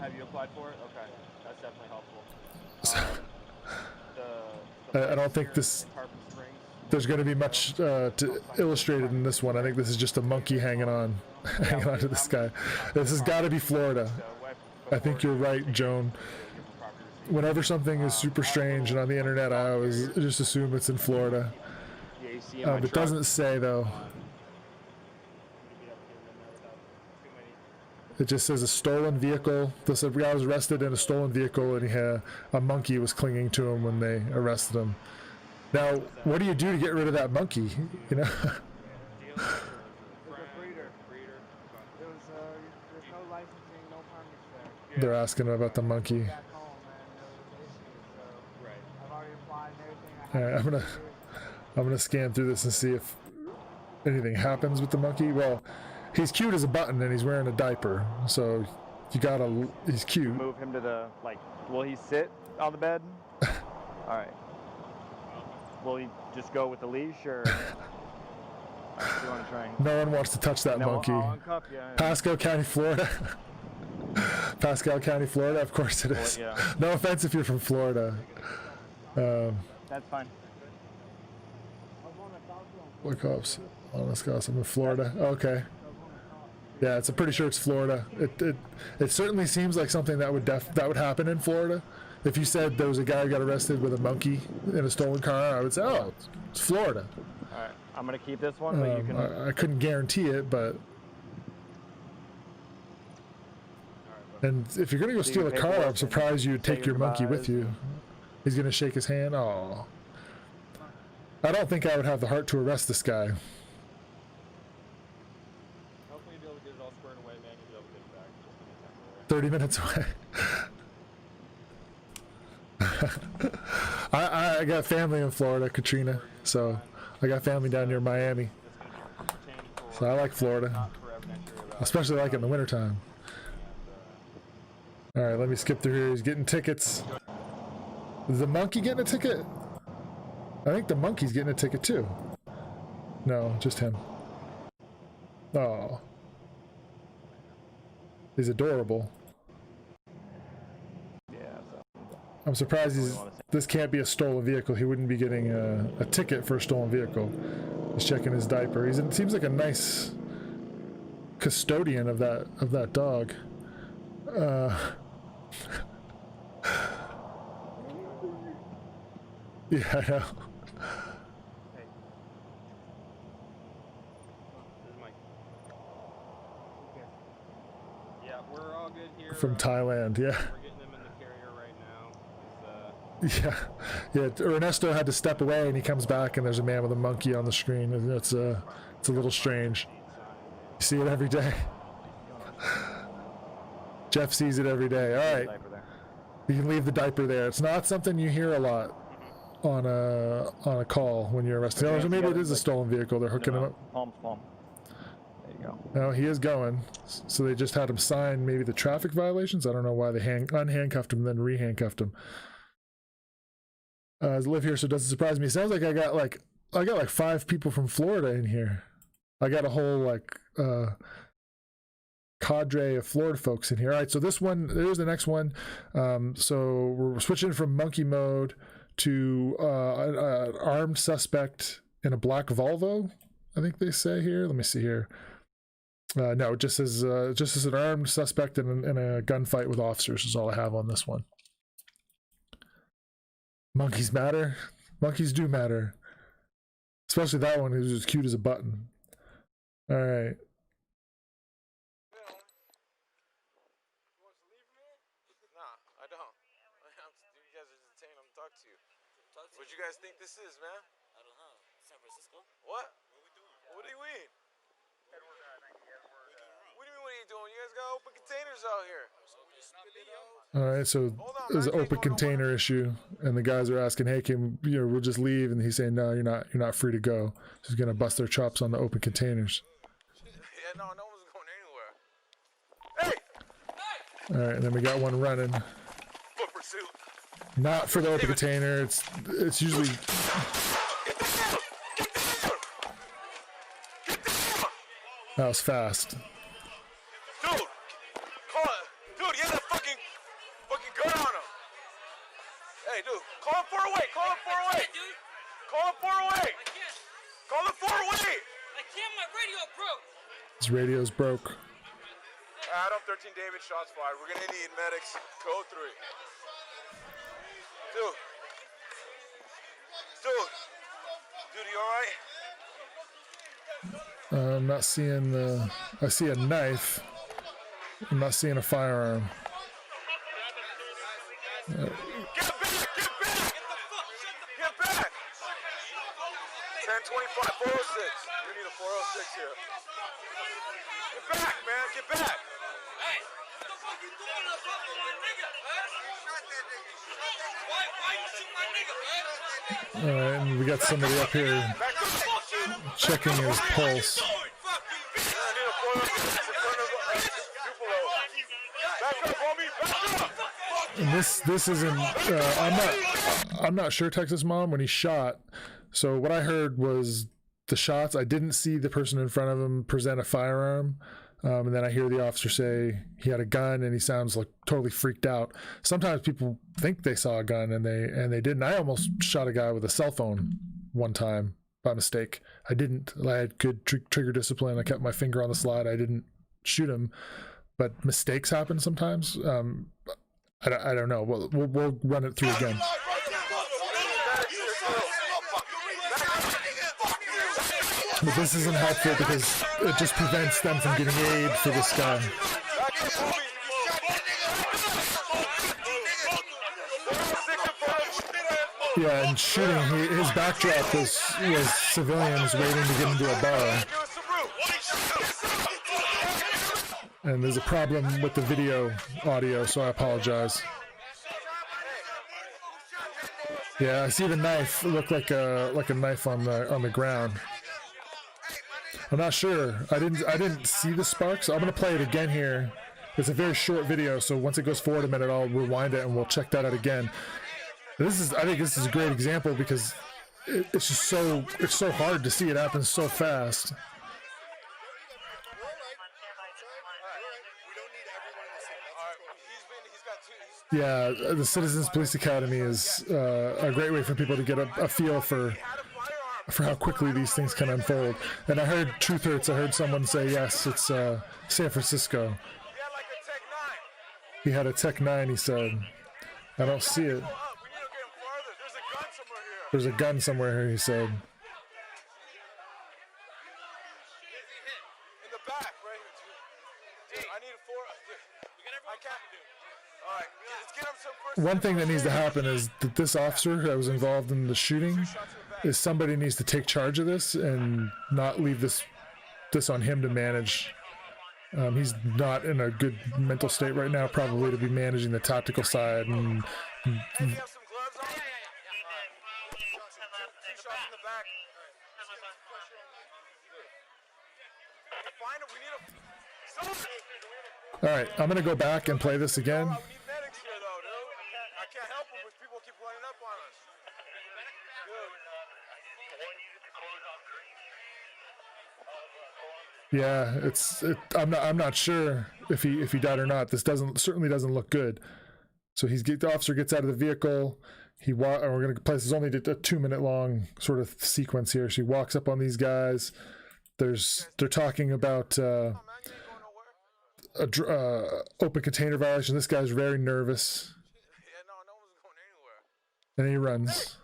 Have you applied for it? Okay, that's definitely helpful. I don't think there's going to be much illustrated in this one. I think this is just a monkey hanging on to this guy. This has got to be Florida. I think you're right, Joan. Whenever something is super strange and on the internet, I always just assume it's in Florida. It doesn't say, though. It just says a stolen vehicle. The guy was arrested in a stolen vehicle, and a monkey was clinging to him when they arrested him. Now, what do you do to get rid of that monkey? You know. They're asking about the monkey. All right, I'm gonna scan through this and see if anything happens with the monkey. Well, he's cute as a button, and he's wearing a diaper, so he's cute. Move him to the, will he sit on the bed? All right. Will he just go with the leash, or? Do you want to try? No one wants to touch that monkey. I'll uncuff you. Pasco County, Florida. Pascal County, Florida. Of course it is. Yeah. No offense if you're from Florida. That's fine. What cops? Honest cops. I'm in Florida. Okay. Yeah, I'm pretty sure it's Florida. It certainly seems like something that would happen in Florida. If you said there was a guy who got arrested with a monkey in a stolen car, I would say, oh, it's Florida. All right, I'm gonna keep this one, but you can. I couldn't guarantee it, but. And if you're gonna go steal a car, I'm surprised you'd take your monkey with you. He's gonna shake his hand. Oh. I don't think I would have the heart to arrest this guy. Hopefully you'll be able to get it all squared away, man. You'll be able to get it back. 30 minutes away. I got family in Florida, Katrina, so I got family down near Miami. So I like Florida, especially like it in the wintertime. All right, let me skip through here. He's getting tickets. Is the monkey getting a ticket? I think the monkey's getting a ticket too. No, just him. Oh. He's adorable. I'm surprised this can't be a stolen vehicle. He wouldn't be getting a ticket for a stolen vehicle. He's checking his diaper. It seems like a nice custodian of that dog. Yeah, I know. Yeah, we're all good here. From Thailand, yeah. We're getting them in the carrier right now. Yeah. Ernesto had to step away, and he comes back, and there's a man with a monkey on the screen, and it's a little strange. You see it every day. Jeff sees it every day. All right, you can leave the diaper there. It's not something you hear a lot. on a call when you're arrested. Oh, so maybe it is a stolen vehicle. They're hooking him up. Palm. There you go. No, he is going. So they just had him sign maybe the traffic violations. I don't know why they unhandcuffed him and then re-handcuffed him. I live here, so it doesn't surprise me. It sounds like I got like 5 people from Florida in here. I got a whole like cadre of Florida folks in here. All right, so this one, there's the next one. So we're switching from monkey mode to an armed suspect in a black Volvo, I think they say here. Let me see here. No, it just says an armed suspect in a gunfight with officers is all I have on this one. Monkeys matter. Monkeys do matter. Especially that one who's as cute as a button. All right. Nah, I don't. You guys are detained. I'm talking to you. What you guys think this is, man? I don't know. San Francisco? What? What we doing? What do you mean? What do you mean, what are you doing? You guys got open containers out here. All right, so there's an open container issue, and the guys are asking, "Hey, we'll just leave?" And he's saying, "No, you're not free to go." So he's gonna bust their chops on the open containers. Yeah, no one's going anywhere. Hey! All right, and then we got one running. Foot pursuit. Not for the open container. It's usually. That was fast. Dude, dude, he had a fucking gun on him. Hey, dude, call him 408. Call him 408. Call him 408. Call him 408. I can't. My radio broke. His radio's broke. Adam 13 David, shots fired. We're gonna need medics. Code 3. Dude, you alright? I'm not seeing the. I see a knife. I'm not seeing a firearm. Get back! Get back! 1025, 406. We need a 406 here. Get back, man, get back! Hey, what the fuck you doing to fucking my nigga, man? Why you shoot my nigga, man? All right, and we got somebody up here checking his pulse. And this isn't. I'm not sure Texas Mom when he shot. So what I heard was the shots. I didn't see the person in front of him present a firearm, and then I hear the officer say he had a gun, and he sounds like totally freaked out. Sometimes people think they saw a gun and they didn't. I almost shot a guy with a cell phone one time by mistake. I didn't. I had good trigger discipline. I kept my finger on the slide. I didn't shoot him, but mistakes happen sometimes. I don't know. We'll run it through again. But this isn't helpful because it just prevents them from getting aid for this guy. Yeah, and shooting, his backdrop was civilians waiting to get into a bar. And there's a problem with the video audio, so I apologize. Yeah, I see the knife. It looked like a knife on the ground. I'm not sure. I didn't see the sparks. I'm gonna play it again here. It's a very short video, so once it goes forward a minute, I'll rewind it and we'll check that out again. I think this is a great example because it's just so hard to see it happen so fast. Yeah, the Citizens Police Academy is a great way for people to get a feel for how quickly these things can unfold. And I heard Truth Hurts. I heard someone say, yes, it's San Francisco. He had a Tech 9, he said. I don't see it. There's a gun somewhere here, he said. One thing that needs to happen is that this officer that was involved in the shooting, is somebody needs to take charge of this and not leave this on him to manage. He's not in a good mental state right now, probably to be managing the tactical side. And find him. We need him. Someone. All right, I'm gonna go back and play this again. We need medics here, though, dude. I can't help him, but people keep running up on us. Yeah, I'm not sure if he died or not. This certainly doesn't look good. So the officer gets out of the vehicle. And we're gonna play. This is only a 2-minute long sort of sequence here. She walks up on these guys. They're talking about open container violation. This guy's very nervous. And he runs.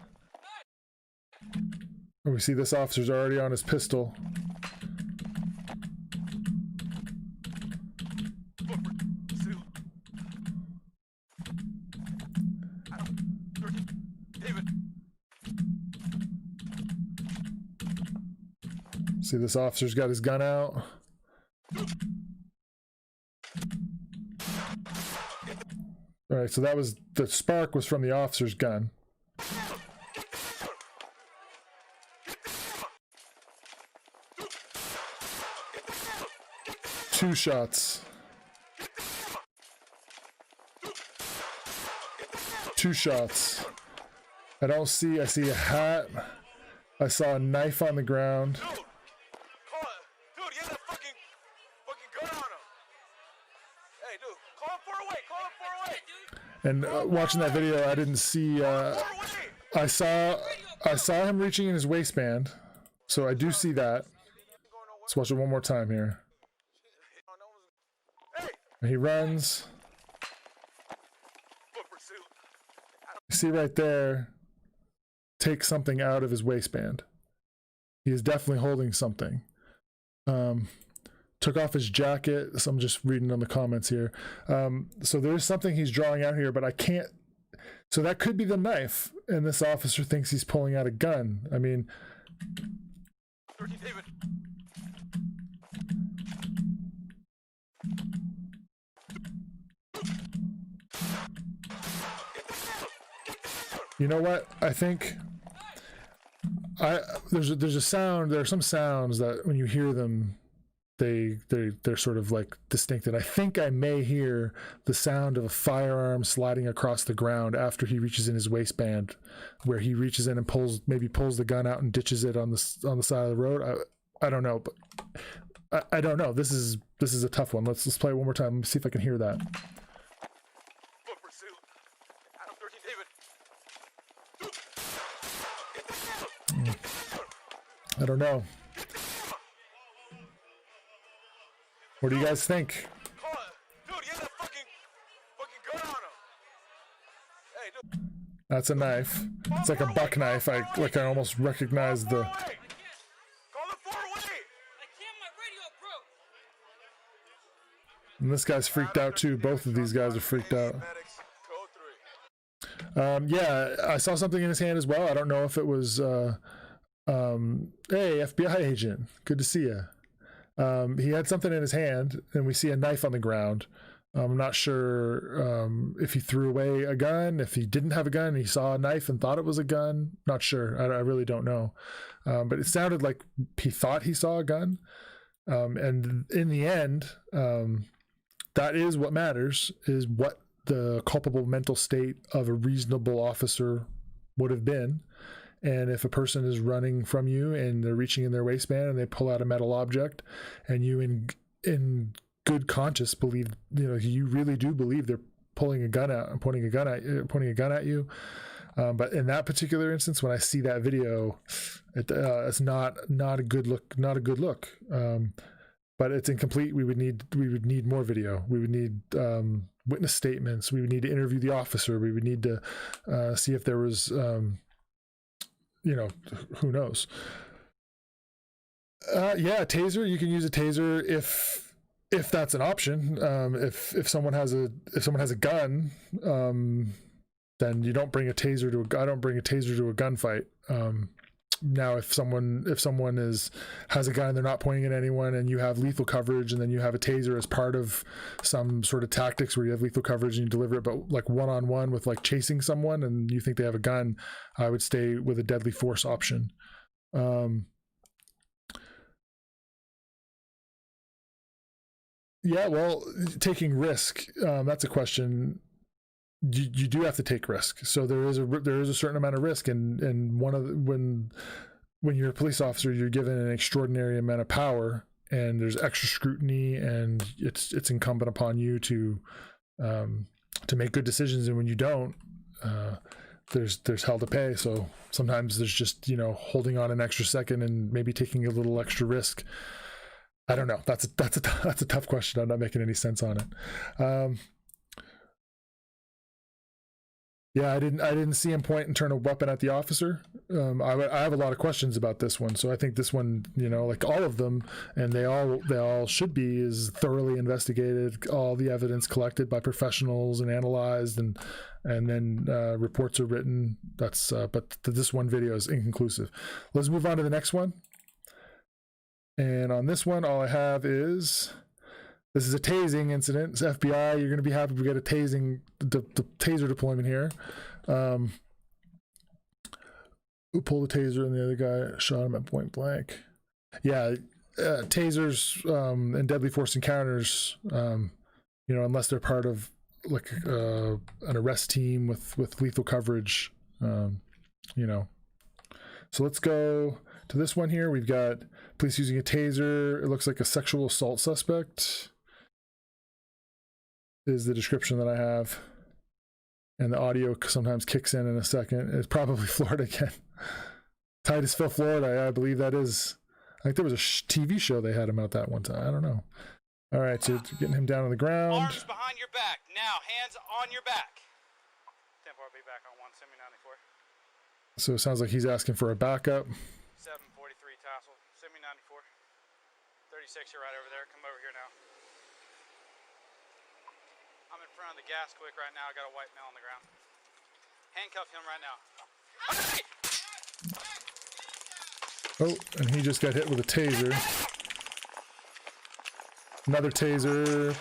And we see this officer's already on his pistol. See, this officer's got his gun out. All right, so the spark was from the officer's gun. Two shots. Two shots. I see a hat. I saw a knife on the ground. Dude, he had a fucking gun on him. Hey, dude, call him 408. Call him 408. And watching that video, I didn't see. I saw him reaching in his waistband, so I do see that. Let's watch it one more time here. He runs. You see right there, take something out of his waistband. He is definitely holding something. Took off his jacket. So I'm just reading on the comments here. So there's something he's drawing out here, but I can't. So that could be the knife, and this officer thinks he's pulling out a gun. I mean, you know what? I think there's a sound. There are some sounds that when you hear them, they're sort of like distinct. And I think I may hear the sound of a firearm sliding across the ground after he reaches in his waistband, where he reaches in and pulls the gun out and ditches it on the side of the road. I don't know, but I don't know. This is a tough one. Let's play it one more time. Let me see if I can hear that. I don't know. What do you guys think? Dude, he had a fucking gun on him. Hey, dude. That's a knife. It's like a buck knife. I almost recognize the. Call the 408. And this guy's freaked out too. Both of these guys are freaked out. Yeah, I saw something in his hand as well. I don't know if it was. Hey, FBI agent. Good to see you. He had something in his hand, and we see a knife on the ground. I'm not sure if he threw away a gun, if he didn't have a gun, and he saw a knife and thought it was a gun. Not sure. I really don't know. But it sounded like he thought he saw a gun. And in the end, that is what matters, is what the culpable mental state of a reasonable officer would have been. And if a person is running from you and they're reaching in their waistband and they pull out a metal object, and you in good conscience believe, you really do believe they're pulling a gun out and pointing a gun at you. But in that particular instance, when I see that video, it's not a good look. Not a good look. But it's incomplete. We would need more video. We would need witness statements. We would need to interview the officer. We would need to see if there was. Who knows? Yeah, taser. You can use a taser if that's an option. If someone has a gun, then you don't bring a taser to. I don't bring a taser to a gunfight. Now, if someone has a gun and they're not pointing at anyone, and you have lethal coverage, and then you have a taser as part of some sort of tactics where you have lethal coverage and you deliver it, but like one-on-one with like chasing someone, and you think they have a gun, I would stay with a deadly force option. Yeah, well, taking risk, that's a question. You do have to take risk. So there is a certain amount of risk, and one of the, when you're a police officer, you're given an extraordinary amount of power, and there's extra scrutiny, and it's incumbent upon you to make good decisions. And when you don't, there's hell to pay. So sometimes there's just, holding on an extra second and maybe taking a little extra risk. I don't know. That's a tough question. I'm not making any sense on it. Yeah, I didn't see him point and turn a weapon at the officer. I have a lot of questions about this one. So I think this one, like all of them, and they all should be, is thoroughly investigated, all the evidence collected by professionals and analyzed, and then reports are written. But this one video is inconclusive. Let's move on to the next one. And on this one, all I have is, this is a tasing incident. It's FBI. You're going to be happy we get a tasing, the taser deployment here. Who pulled the taser and the other guy shot him at point blank. Yeah, tasers and deadly force encounters, unless they're part of like an arrest team with lethal coverage, So let's go to this one here. We've got police using a taser. It looks like a sexual assault suspect is the description that I have. And the audio sometimes kicks in a second. It's probably Florida again. Titusville, Florida. I believe that is. I think there was a TV show they had him out that one time. I don't know. All right, so getting him down on the ground. Arms behind your back. Now, hands on your back. 10-4, be back on 1, send me 94. So it sounds like he's asking for a backup. 743 tassel, send me 94. 36, you're right over there. Come over here now. I'm in front of the gas quick right now. I got a white male on the ground. Handcuff him right now. Hey! Oh, and he just got hit with a taser. Another taser.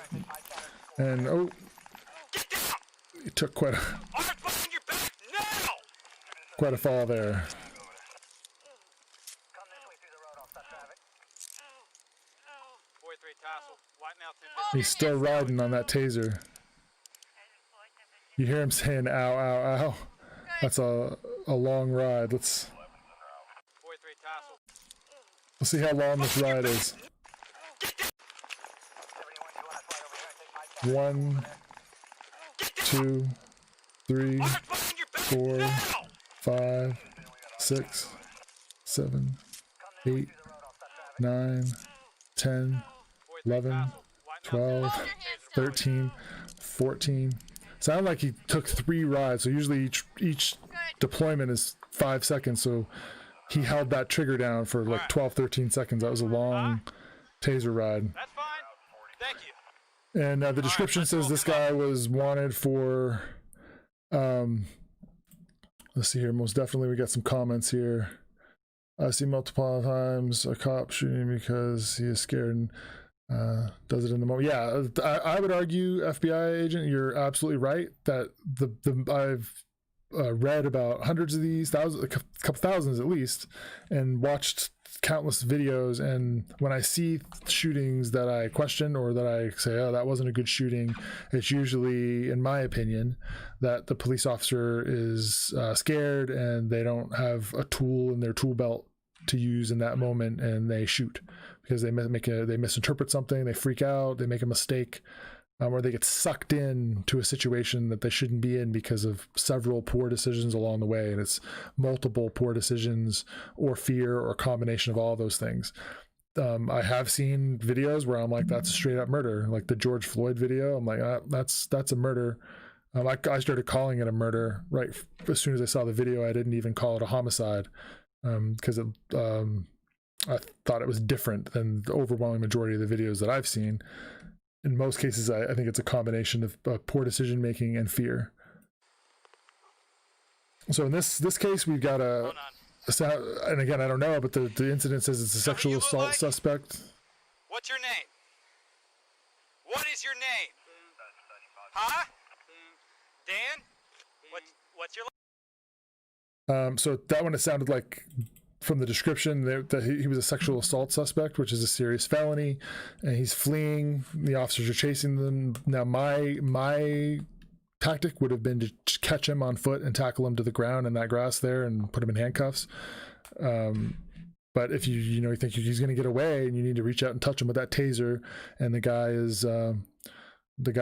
And oh, he took quite a fall there. He's still riding on that taser. You hear him saying, ow, ow, ow. That's a long ride. Let's see how long this ride is. 1, 2, 3, 4, 5, 6, 7, 8, 9, 10, 11, 12, 13, 14. Sounded like he took 3 rides. So usually each deployment is 5 seconds. So he held that trigger down for like 12, 13 seconds. That was a long taser ride. That's fine. Thank you. And the description says this guy was wanted for, let's see here, most definitely we got some comments here. I see multiple times a cop shooting because he is scared and does it in the moment. Yeah, I would argue, FBI agent, you're absolutely right that I've read about hundreds of these, thousands, a couple thousands at least, and watched countless videos, and when I see shootings that I question or that I say, oh, that wasn't a good shooting, it's usually, in my opinion, that the police officer is scared and they don't have a tool in their tool belt to use in that moment, and they shoot because they misinterpret something, they freak out, they make a mistake, or they get sucked in to a situation that they shouldn't be in because of several poor decisions along the way. And it's multiple poor decisions or fear or a combination of all those things. I have seen videos where I'm like, that's a straight up murder. Like the George Floyd video. I'm like, that's a murder. I started calling it a murder right as soon as I saw the video. I didn't even call it a homicide because I thought it was different than the overwhelming majority of the videos that I've seen. In most cases, I think it's a combination of poor decision making and fear. So in this case, we've got and again, I don't know, but the incident says it's a sexual assault suspect. What's your name? What is your name? Huh? Dan? What's your? So that one, it sounded like from the description that he was a sexual assault suspect, which is a serious felony, and he's fleeing. The officers are chasing them. Now, my tactic would have been to catch him on foot and tackle him to the ground in that grass there and put him in handcuffs. But if you think he's going to get away and you need to reach out and touch him with that taser, and the guy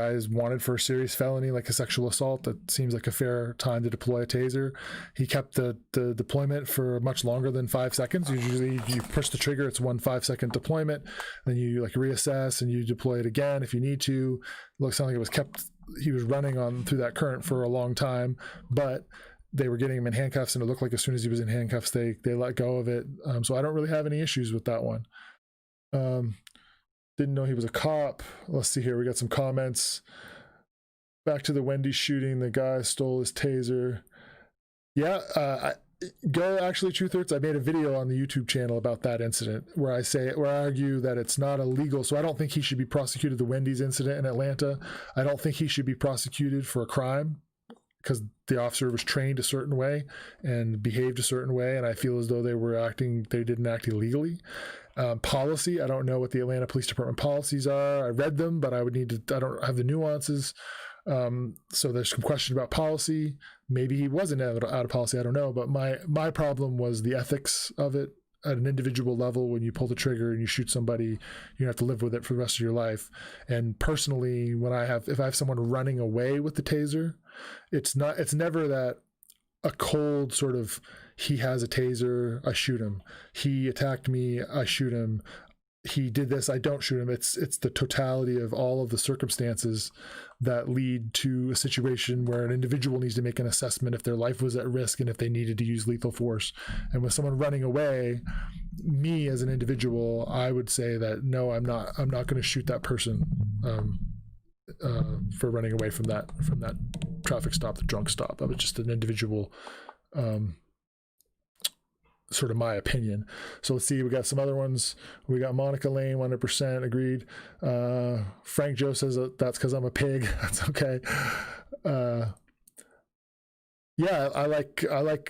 is wanted for a serious felony like a sexual assault, that seems like a fair time to deploy a taser. He kept the deployment for much longer than 5 seconds. Usually you push the trigger, it's 1 5-second deployment, then you like reassess and you deploy it again if you need to. Looks like it was kept, he was running on through that current for a long time, but they were getting him in handcuffs, and it looked like as soon as he was in handcuffs they let go of it. So I don't really have any issues with that one. Didn't know he was a cop. Let's see here. We got some comments. Back to the Wendy's shooting. The guy stole his taser. Yeah, actually, Truth Hurts. I made a video on the YouTube channel about that incident where I argue that it's not illegal. So I don't think he should be prosecuted. The Wendy's incident in Atlanta, I don't think he should be prosecuted for a crime because the officer was trained a certain way and behaved a certain way, and I feel as though they didn't act illegally. Policy, I don't know what the Atlanta Police Department policies are. I read them, but I don't have the nuances. So there's some question about policy. Maybe he wasn't out of policy, I don't know. But my problem was the ethics of it. At an individual level, when you pull the trigger and you shoot somebody, you have to live with it for the rest of your life. And personally, if I have someone running away with the taser, it's never that a cold sort of, he has a taser, I shoot him. He attacked me, I shoot him. He did this, I don't shoot him. It's the totality of all of the circumstances that lead to a situation where an individual needs to make an assessment if their life was at risk and if they needed to use lethal force. And with someone running away, me as an individual, I would say that no, I'm not going to shoot that person for running away from that traffic stop, the drunk stop. That was just an individual sort of my opinion. So let's see, we got some other ones. We got Monica Lane, 100% agreed. Frank Joe says that's because I'm a pig. That's okay. Yeah, I like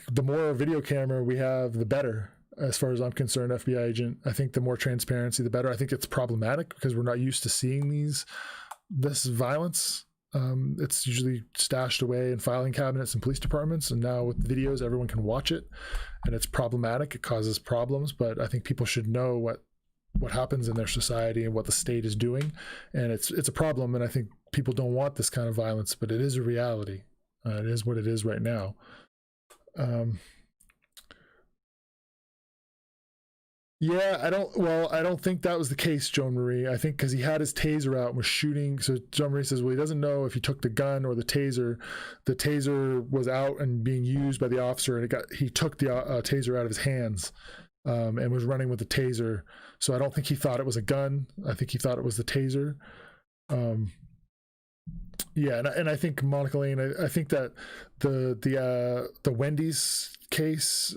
the more video camera we have, the better. As far as I'm concerned, FBI agent, I think the more transparency, the better. I think it's problematic because we're not used to seeing this violence. It's usually stashed away in filing cabinets and police departments, and now with videos, everyone can watch it, and it's problematic. It causes problems, but I think people should know what happens in their society and what the state is doing, and it's a problem. And I think people don't want this kind of violence, but it is a reality. It is what it is right now. Yeah, I don't think that was the case, Joan Marie. I think because he had his taser out and was shooting. So Joan Marie says, well, he doesn't know if he took the gun or the taser. The taser was out and being used by the officer, and he took the taser out of his hands and was running with the taser. So I don't think he thought it was a gun. I think he thought it was the taser. Yeah, and I think Monica Lane, I think that the Wendy's case,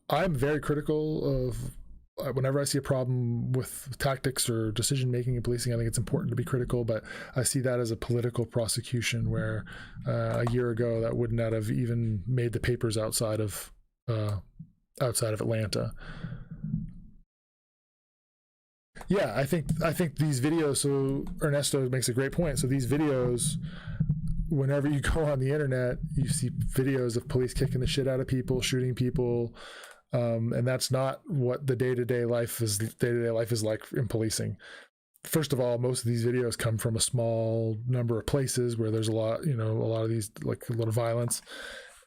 I'm very critical of. Whenever I see a problem with tactics or decision making in policing, I think it's important to be critical, but I see that as a political prosecution where a year ago that would not have even made the papers outside of Atlanta. Yeah, I think these videos, so Ernesto makes a great point. So these videos, whenever you go on the internet, you see videos of police kicking the shit out of people, shooting people, and that's not what the day-to-day life is like in policing. First of all, most of these videos come from a small number of places where there's a lot of these, like a lot of violence.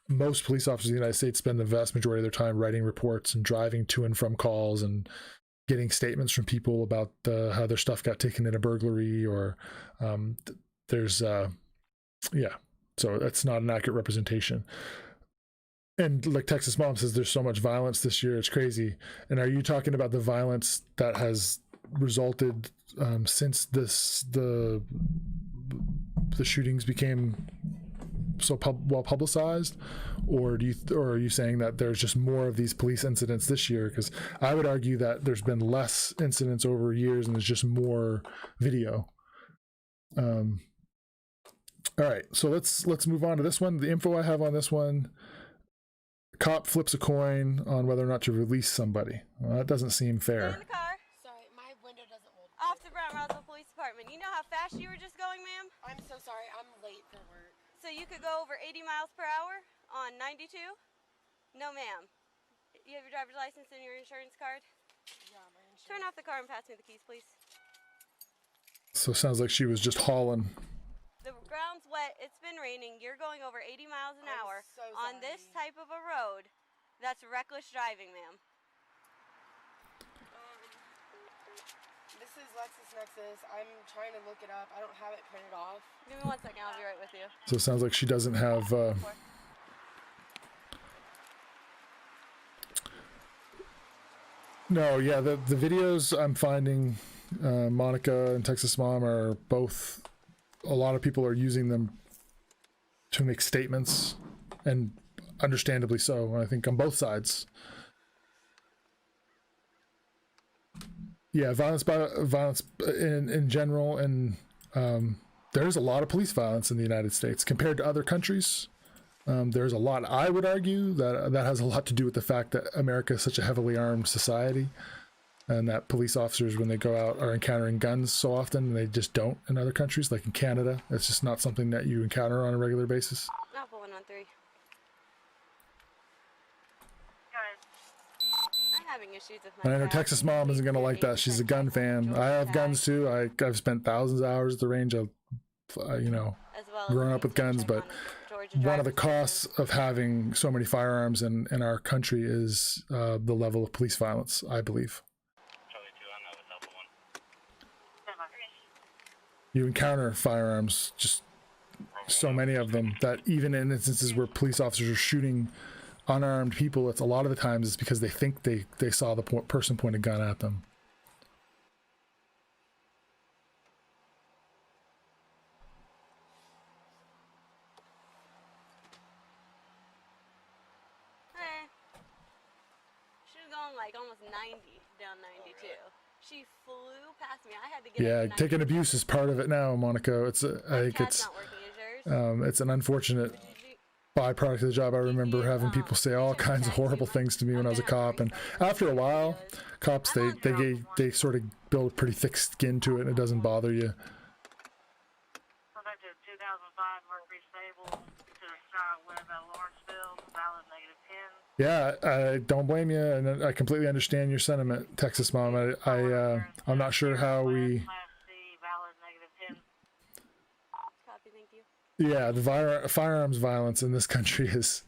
Most police officers in the United States spend the vast majority of their time writing reports and driving to and from calls and getting statements from people about how their stuff got taken in a burglary or so that's not an accurate representation. And like Texas Mom says, there's so much violence this year, it's crazy. And are you talking about the violence that has resulted since the shootings became so well publicized, or are you saying that there's just more of these police incidents this year? Because I would argue that there's been less incidents over years and there's just more video. All right, so let's move on to this one. The info I have on this one cop flips a coin on whether or not to release somebody. Well, that doesn't seem Stay fair. in the car. Sorry, my window doesn't hold. Off to Brown Roswell Police Department. You know how fast you were just going, ma'am? I'm so sorry. I'm late for work. So you could go over 80 miles per hour on 92? No, ma'am. You have your driver's license and your insurance card? Yeah, my insurance. Turn off the car and pass me the keys, please. So it sounds like she was just hauling. The ground's wet. It's been raining. You're going over 80 miles an hour so on this type of a road. That's reckless driving, ma'am. This is LexisNexis. I'm trying to look it up. I don't have it printed off. Give me 1 second. I'll be right with you. So it sounds like she doesn't have. No, yeah, the videos I'm finding, Monica and Texas Mom are both. A lot of people are using them to make statements, and understandably so. I think on both sides. Yeah, violence in general, and there's a lot of police violence in the United States compared to other countries. There's a lot. I would argue that has a lot to do with the fact that America is such a heavily armed society, and that police officers, when they go out, are encountering guns so often, and they just don't in other countries, like in Canada. It's just not something that you encounter on a regular basis. Alpha 113. I'm having issues with my And I know car. Texas Mom isn't gonna like that. She's a gun fan. I have guns too. I've spent thousands of hours at the range. I've, you know, As well grown as up with guns, but one of the costs of having so many firearms in our country is the level of police violence, I believe. You encounter firearms, just so many of them, that even in instances where police officers are shooting unarmed people, it's a lot of the times it's because they think they saw the person point a gun at them. Hey. She was going like almost 90 down 92. She flew past me. I had to get Yeah, up to taking abuse is part of it now, Monica. It's I think it's not working. Is yours? it's an unfortunate byproduct of the job. I remember having people say all kinds of horrible things to me when I was a cop, and after a while, cops they sort of build a pretty thick skin to it, and it doesn't bother you. Conducted 2005 Mercury Stable to Charlotte Web at Lawrenceville, valid -10. Yeah, I don't blame you, and I completely understand your sentiment, Texas Mom. I'm not sure how we. Copy, thank you. Yeah, the firearms violence in this country is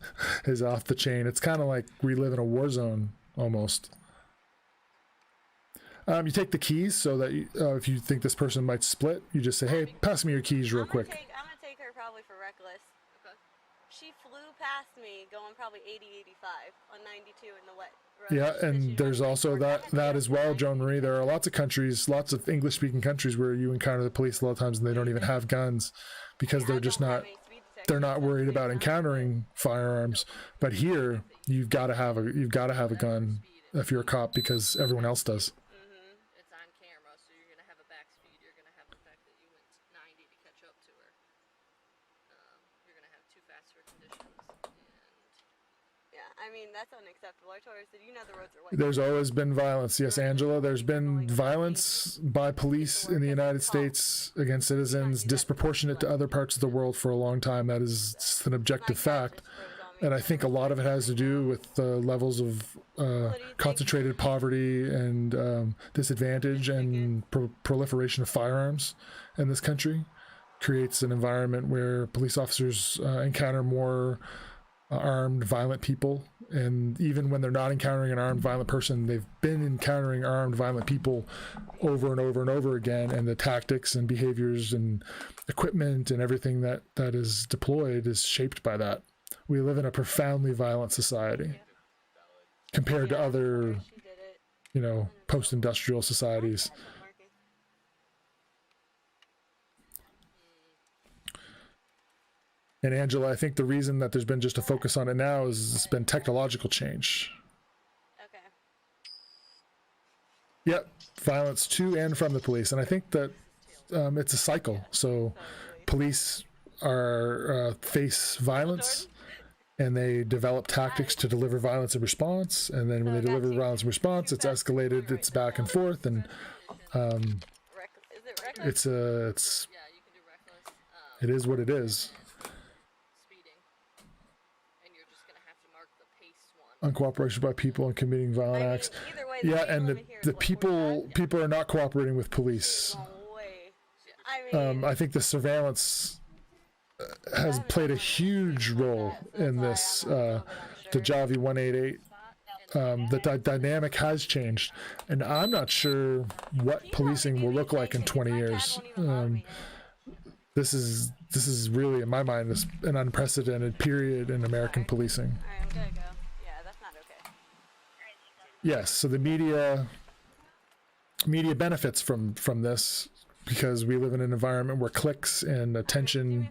off the chain. It's kind of like we live in a war zone almost. You take the keys so that if you think this person might split, you just say, "Hey, pass me your keys real quick." I'm gonna take her probably for reckless. Okay. She flew past me going probably 80, 85 on 92 in the wet road. Yeah, and there's also that as well, Joan Marie. There are lots of countries, lots of English-speaking countries where you encounter the police a lot of times and they don't even have guns because they're just not. They're not worried about encountering firearms. But here, you've got to have a gun if you're a cop because everyone else does. It's on camera, so you're gonna have a back speed. You're gonna have the fact that you went 90 to catch up to her. You're gonna have too fast for conditions. Yeah, I mean that's unacceptable. I told her, I said, you know the roads are wet. There's always been violence. Yes, Angela, there's been violence by police in the United States against citizens disproportionate to other parts of the world for a long time. That is just an objective fact. And I think a lot of it has to do with the levels of concentrated poverty and disadvantage and proliferation of firearms in this country. Creates an environment where police officers encounter more armed, violent people, and even when they're not encountering an armed, violent person, they've been encountering armed, violent people over and over and over again, and the tactics and behaviors and equipment and everything that is deployed is shaped by that. We live in a profoundly violent society compared to other, post-industrial societies. And Angela, I think the reason that there's been just a focus on it now is it's been technological change. Okay. Yep, violence to and from the police. And I think that it's a cycle. So police are face violence and they develop tactics to deliver violence in response. And then when they deliver violence in response, it's escalated, it's back and forth, and it is what it is. Uncooperation by people and committing violent acts. Yeah, and the people are not cooperating with police. I think the surveillance has played a huge role in this. The Javi 188. The dynamic has changed, and I'm not sure what policing will look like in 20 years. This is really, in my mind, an unprecedented period in American policing. I'm gonna go. Yeah, that's not okay. Yes, so the media benefits from this because we live in an environment where clicks and attention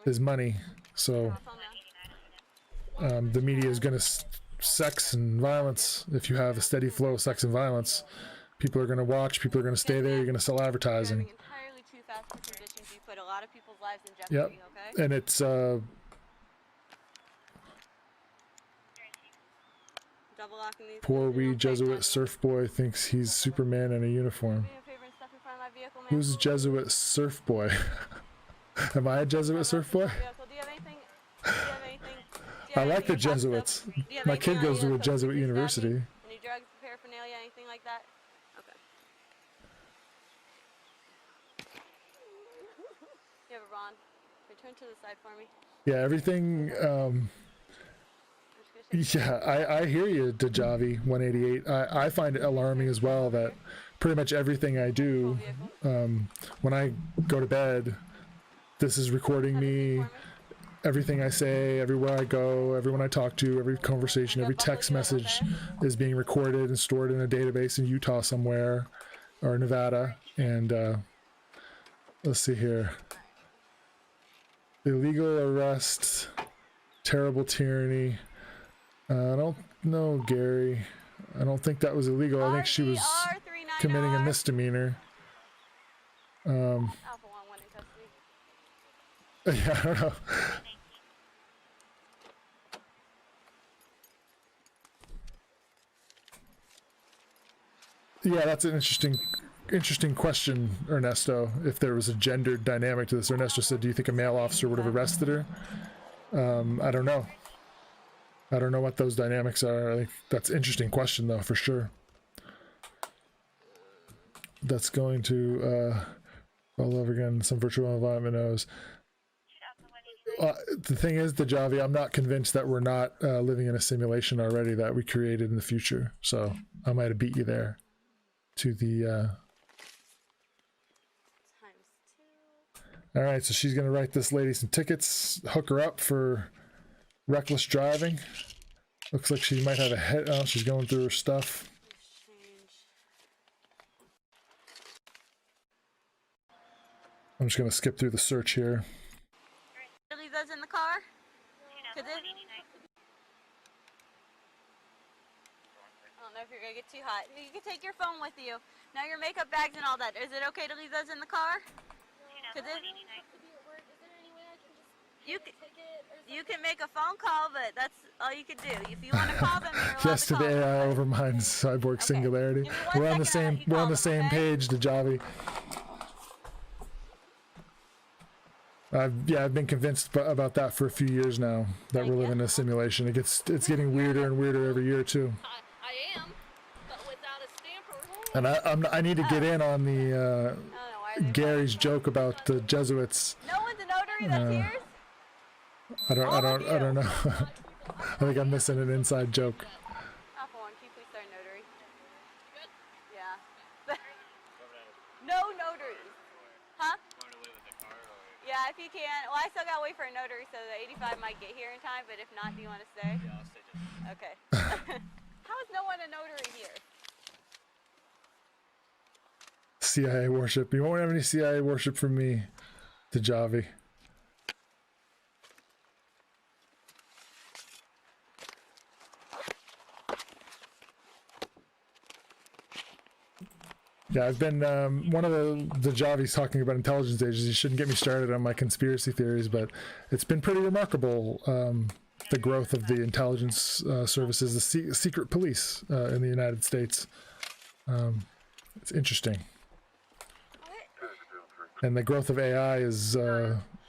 is money. So the media is going to sex and violence. If you have a steady flow of sex and violence, people are going to watch, people are going to stay there, you're going to sell advertising. Entirely too fast for conditions. You put a lot of people's lives in Yep. jeopardy, okay? And it's Double locking these. poor wee Jesuit surf boy thinks he's Superman in a uniform. Who's Jesuit surf boy? Am I a Jesuit surf boy? I like the Jesuits. My kid goes to a Jesuit university. Any drugs, paraphernalia, anything like that? Okay. You have a Ron. Return to the side for me. Yeah, everything. Yeah, I hear you, Dajavi 188. I find it alarming as well that pretty much everything I do, when I go to bed, this is recording me. Everything I say, everywhere I go, everyone I talk to, every conversation, every text message is being recorded and stored in a database in Utah somewhere, or Nevada. And let's see here. Illegal arrest, terrible tyranny. I don't know, Gary. I don't think that was illegal. I think she was committing a misdemeanor. Yeah, I don't know. Yeah, that's an interesting question, Ernesto. If there was a gendered dynamic to this, Ernesto said, "Do you think a male officer would have arrested her?" I don't know. I don't know what those dynamics are. I think that's an interesting question, though, for sure. That's going to all over again. Some virtual environment knows. The thing is, Dajavi, I'm not convinced that we're not living in a simulation already that we created in the future. So I might have beat you there to the. All right, so she's gonna write this lady some tickets, hook her up for reckless driving. Looks like she might have a head. Oh, she's going through her stuff. I'm just gonna skip through the search here. Leave those in the car? I don't know if you're gonna get too hot. You can take your phone with you. Now your makeup bags and all that. Is it okay to leave those in the car? You can make a phone call, but that's all you can do. If you want to call them, you're allowed Yes, to to call the them. AI overminds cyborg singularity. We're on the same. We're on the same page, Dajavi. I've been convinced about that for a few years now, that we're living in a simulation. It's getting weirder and weirder every year too. I am, but without a stamper. And I need to get in on the Gary's joke about the Jesuits. No one's a notary that's yours? I don't know. I think I'm missing an inside joke. Alpha One, can you please start a notary? Good? Yeah. No notaries. Huh? Yeah, if you can. Well, I still gotta wait for a notary, so the 85 might get here in time, but if not, do you want to stay? Yeah, I'll stay just. Okay. How is no one a notary here? CIA worship. You won't have any CIA worship from me, Dajavi. Yeah, I've been one of the Javi's talking about intelligence agencies. You shouldn't get me started on my conspiracy theories, but it's been pretty remarkable the growth of the intelligence services, the secret police in the United States. It's interesting. And the growth of AI is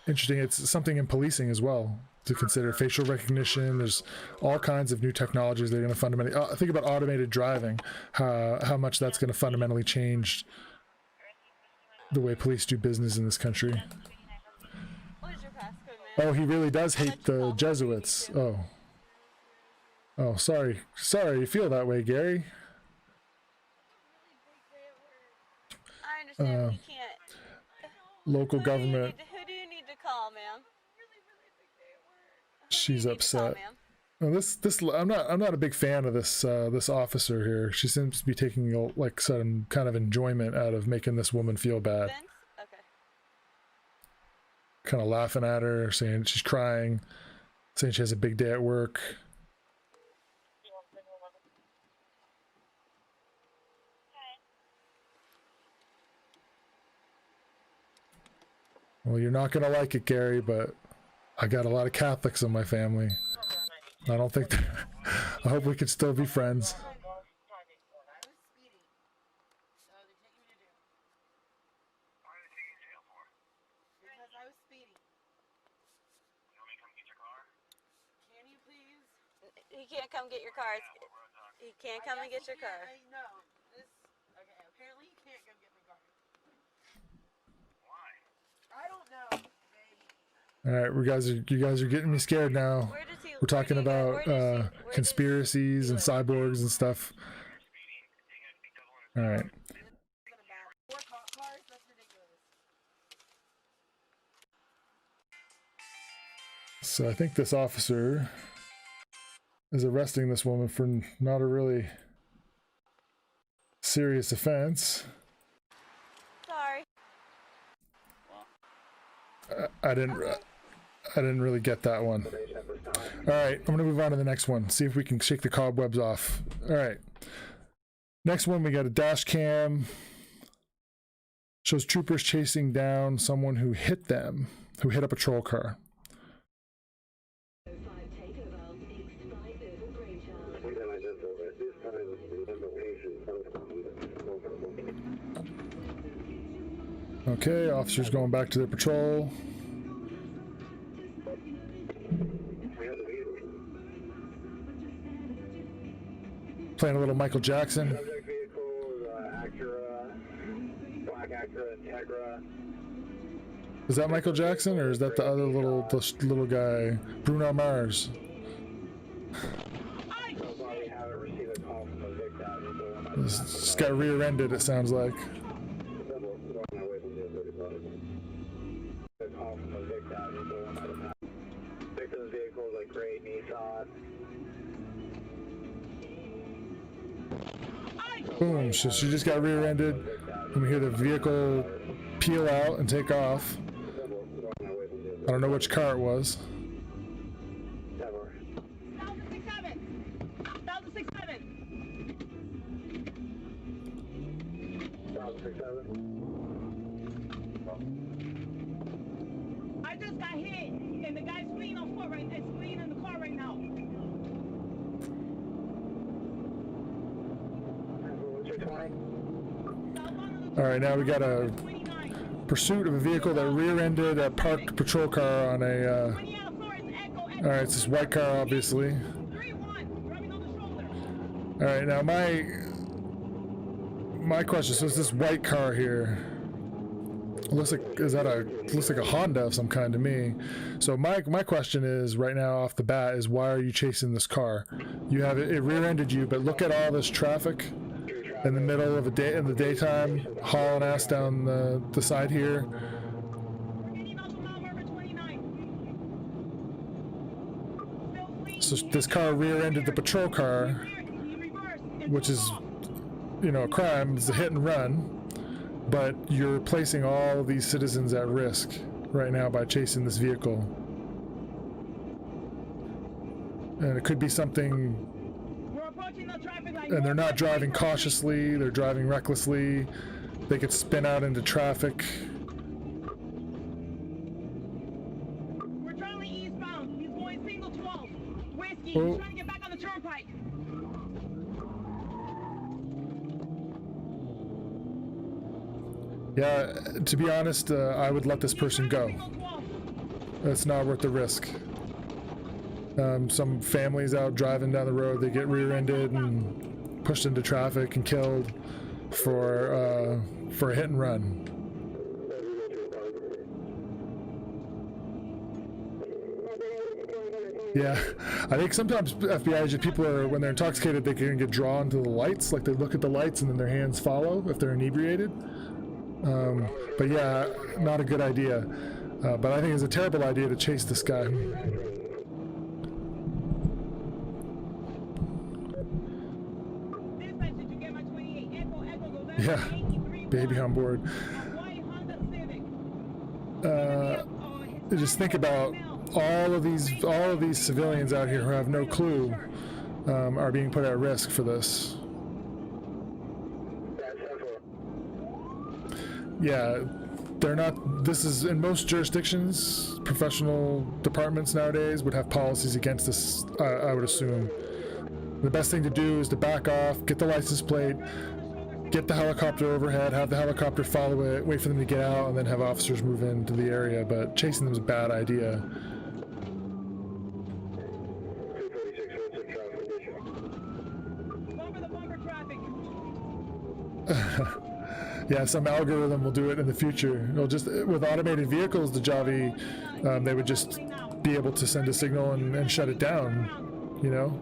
interesting. It's something in policing as well to consider. Facial recognition. There's all kinds of new technologies that are going to fundamentally. Think about automated driving. How much that's going to fundamentally change the way police do business in this country. What is your passcode, man? Oh, he really does hate the Jesuits. Oh, sorry. You feel that way, Gary. I understand, but you can't. Local government. Who do you need to call, ma'am? She's upset. Well, I'm not a big fan of this officer here. She seems to be taking like some kind of enjoyment out of making this woman feel bad. Okay. Kind of laughing at her, saying she's crying, saying she has a big day at work. Well, you're not gonna like it, Gary, but I got a lot of Catholics in my family. I don't think I hope we can still be friends. He can't come get your car. He can't come and get your car. No. Okay, apparently you can't come get my car. Why? I don't know. All right, you guys are getting me scared now. We're talking about conspiracies and cyborgs and stuff. All right. So I think this officer is arresting this woman for not a really serious offense. Sorry. I didn't really get that one. All right, I'm gonna move on to the next one. See if we can shake the cobwebs off. All right. Next one, we got a dash cam. Shows troopers chasing down someone who hit a patrol car. Okay, officers going back to their patrol. Playing a little Michael Jackson. Is that Michael Jackson, or is that the other little guy, Bruno Mars? This got rear-ended, it sounds like. Boom, so she just got rear-ended, and we hear the vehicle peel out and take off. I don't know which car it was. I just got hit, and the guy's fleeing on foot right now. It's fleeing in the car right now. All right, now we got a pursuit of a vehicle that rear-ended a parked patrol car on a. All right, it's this white car, obviously. All right, now my question. So it's this white car here. Looks like looks like a Honda of some kind to me. So my question is right now off the bat is, why are you chasing this car? You have it rear-ended you, but look at all this traffic in the middle of in the daytime, hauling ass down the side here. So this car rear-ended the patrol car, which is, a crime. It's a hit and run. But you're placing all of these citizens at risk right now by chasing this vehicle. And it could be something, and they're not driving cautiously, they're driving recklessly. They could spin out into traffic. We're traveling eastbound. He's going single 12. He's trying to get back on the turnpike. Yeah, to be honest, I would let this person go. It's not worth the risk. Some families out driving down the road, they get rear-ended and pushed into traffic and killed for a hit and run. Yeah, I think sometimes FBI agent people are, when they're intoxicated, they can get drawn to the lights. Like they look at the lights and then their hands follow if they're inebriated. But yeah, not a good idea. But I think it's a terrible idea to chase this guy. Yeah, baby on board. Just think about all of these civilians out here who have no clue are being put at risk for this. Yeah, they're not. This is in most jurisdictions. Professional departments nowadays would have policies against this. I would assume. The best thing to do is to back off, get the license plate, get the helicopter overhead, have the helicopter follow it, wait for them to get out, and then have officers move into the area. But chasing them is a bad idea. Yeah, some algorithm will do it in the future. It'll just, with automated vehicles, the Javi, they would just be able to send a signal and shut it down, you know?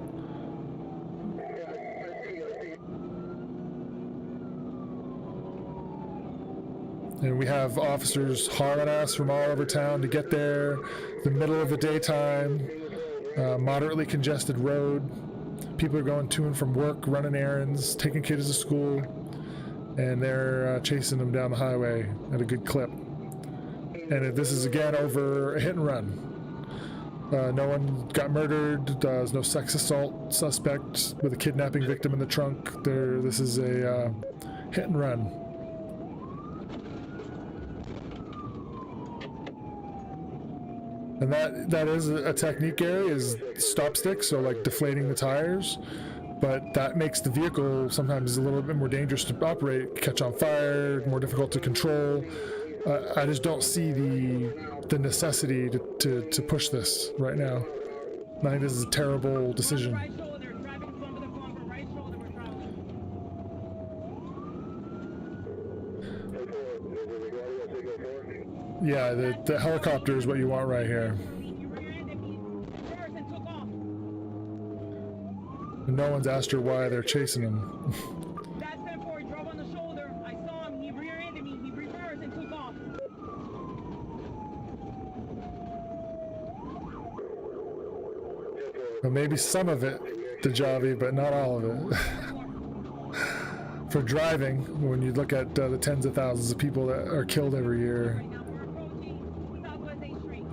And we have officers hauling us from all over town to get there, the middle of the daytime, moderately congested road. People are going to and from work, running errands, taking kids to school. And they're chasing them down the highway at a good clip. And this is again over a hit and run. No one got murdered. There's no sex assault suspect with a kidnapping victim in the trunk. This is a hit and run. And that is a technique area, is stop stick, so like deflating the tires. But that makes the vehicle sometimes a little bit more dangerous to operate, catch on fire, more difficult to control. I just don't see the necessity to push this right now. I think this is a terrible decision. Yeah, the helicopter is what you want right here. No one's asked her why they're chasing him. That's him for he drove on the shoulder. I saw him. He rear-ended me. He reversed and took off. Well, maybe some of it, the Javi, but not all of it. For driving, when you look at the tens of thousands of people that are killed every year,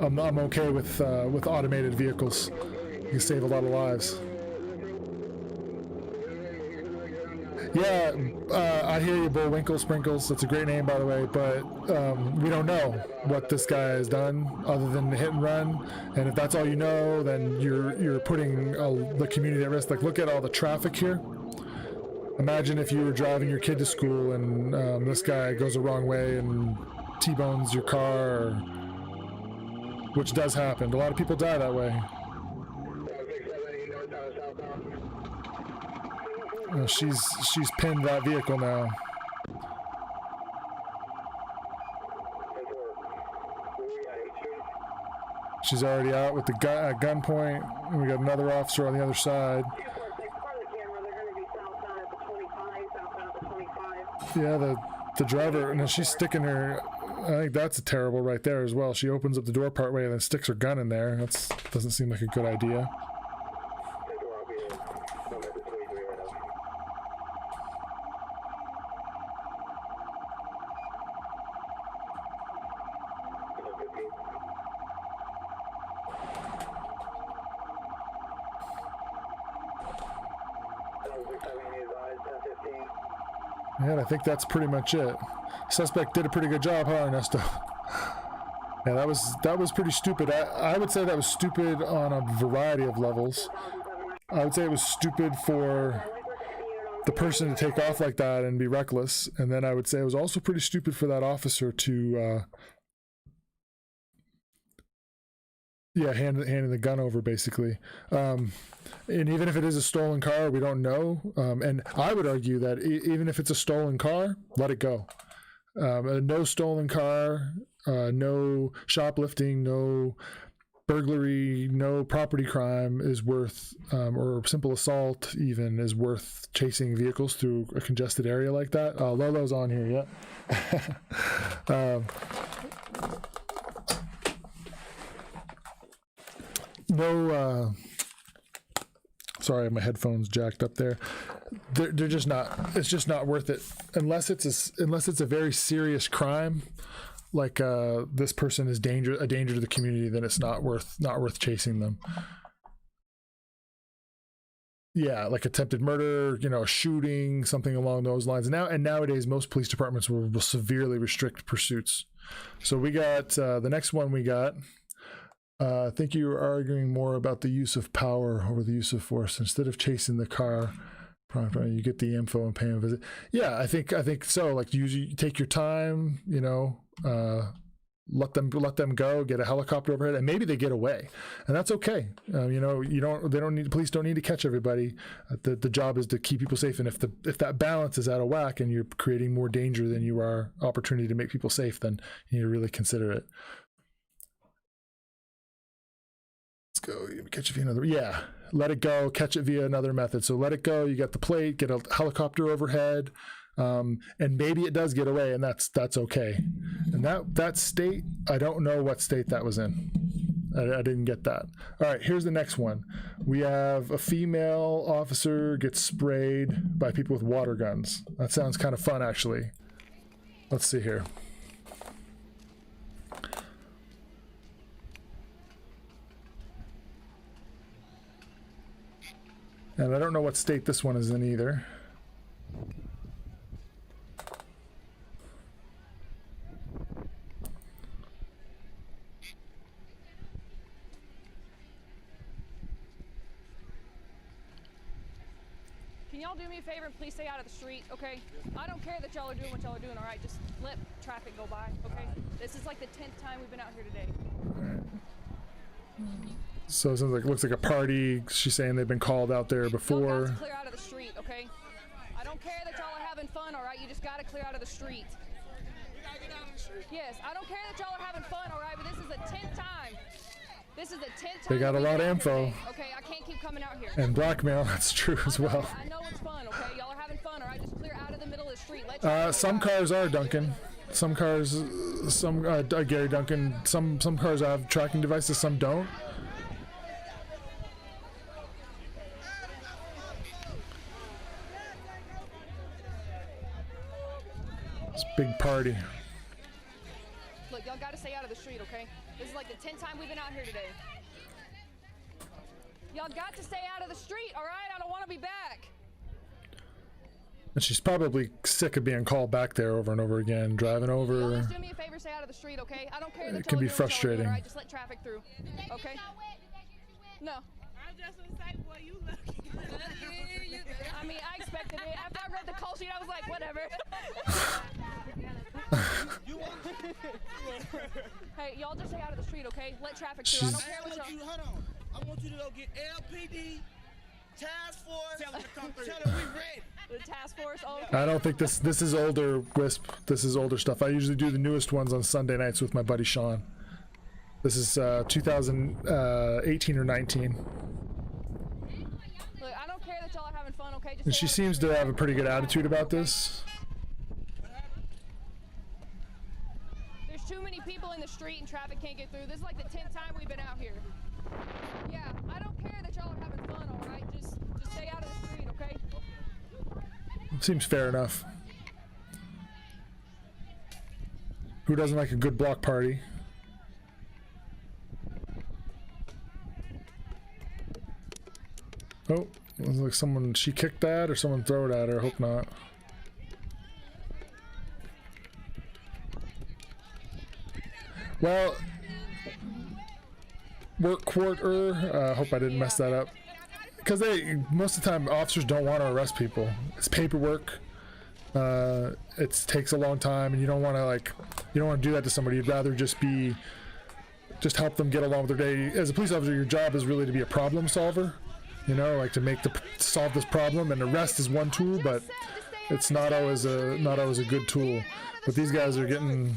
I'm okay with automated vehicles. You save a lot of lives. Yeah, I hear you, Bullwinkle Sprinkles. That's a great name, by the way, but we don't know what this guy has done other than hit and run. And if that's all you know, then you're putting the community at risk. Like, look at all the traffic here. Imagine if you were driving your kid to school and this guy goes the wrong way and T-bones your car, which does happen. A lot of people die that way. She's pinned that vehicle now. She's already out with the gun at gunpoint, and we got another officer on the other side. Yeah, the driver, and she's sticking her. I think that's terrible right there as well. She opens up the door partway and then sticks her gun in there. That doesn't seem like a good idea. Yeah, I think that's pretty much it. Suspect did a pretty good job, huh, Ernesto? Yeah, that was pretty stupid. I would say that was stupid on a variety of levels. I would say it was stupid for the person to take off like that and be reckless. And then I would say it was also pretty stupid for that officer to, handing the gun over, basically. And even if it is a stolen car, we don't know. And I would argue that even if it's a stolen car, let it go. No stolen car, no shoplifting, no burglary, no property crime is worth, or simple assault even is worth chasing vehicles through a congested area like that. Lolo's on here, yeah. Sorry, my headphones jacked up there. They're just not. It's just not worth it unless it's a very serious crime, like this person is a danger to the community. Then it's not worth chasing them. Yeah, like attempted murder, a shooting, something along those lines. Nowadays, most police departments will severely restrict pursuits. So we got the next one we got. I think you were arguing more about the use of power over the use of force. Instead of chasing the car, you get the info and pay them a visit. Yeah, I think so. Like you take your time, let them go, get a helicopter overhead, and maybe they get away, and that's okay. Police don't need to catch everybody. The job is to keep people safe, and if that balance is out of whack and you're creating more danger than you are opportunity to make people safe, then you need to really consider it. Go catch it via another, let it go, catch it via another method. So let it go, you got the plate, get a helicopter overhead, and maybe it does get away, and that's okay. And that state, I don't know what state that was in. I didn't get that. All right, here's the next one. We have a female officer gets sprayed by people with water guns. That sounds kind of fun, actually. Let's see here. And I don't know what state this one is in either. Can y'all do me a favor and please stay out of the street, okay? I don't care that y'all are doing what y'all are doing, all right? Just let traffic go by, okay? This is like the 10th time we've been out here today. So it sounds like, looks like a party. She's saying they've been called out there before. Y'all got to clear out of the street, okay? I don't care that y'all are having fun, all right? You just got to clear out of the street. Yes, I don't care that y'all are having fun, all right? But this is the 10th time. This is the 10th time. They got a lot of info. Okay, I can't keep coming out here. And blackmail, that's true as well. I know it's fun, okay? Y'all are having fun, all right? Just clear out of the middle of the street. Some cars are, Duncan. Some cars, Gary Duncan, some cars have tracking devices, some don't. It's a big party. Look, y'all gotta stay out of the street, okay? This is like the 10th time we've been out here today. Y'all got to stay out of the street, all right? I don't want to be back. And she's probably sick of being called back there over and over again, driving over. Y'all just do me a favor, stay out of the street, okay? I don't care that it can be frustrating. All right, just let traffic through, okay? No. I'm just gonna say, boy, you lucky. I mean, I expected it. After I read the call sheet, I was like, whatever. Hey, y'all just stay out of the street, okay? Let traffic through. I don't care what y'all... Hold on. I want you to go get LPD, task force. Tell them to come through. Tell them we ready. The task force, okay. I don't think this is older, Wisp. This is older stuff. I usually do the newest ones on Sunday nights with my buddy Sean. This is 2018 or 19. Look, I don't care that y'all are having fun, okay? Just And she seems to have a pretty good attitude about this. There's too many people in the street and traffic can't get through. This is like the 10th time we've been out here. Yeah, I don't care that y'all are having fun, all right? Just stay out of the street, okay? Seems fair enough. Who doesn't like a good block party? Oh, it was like someone, she kicked that or someone threw it at her. I hope not. Well, work quarter. Hope I didn't mess that up. because most of the time officers don't want to arrest people. It's paperwork. It takes a long time, and you don't want to do that to somebody. You'd rather just help them get along with their day. As a police officer, your job is really to be a problem solver. You know, like to solve this problem, and arrest is one tool, but it's not always a good tool. But these guys are getting.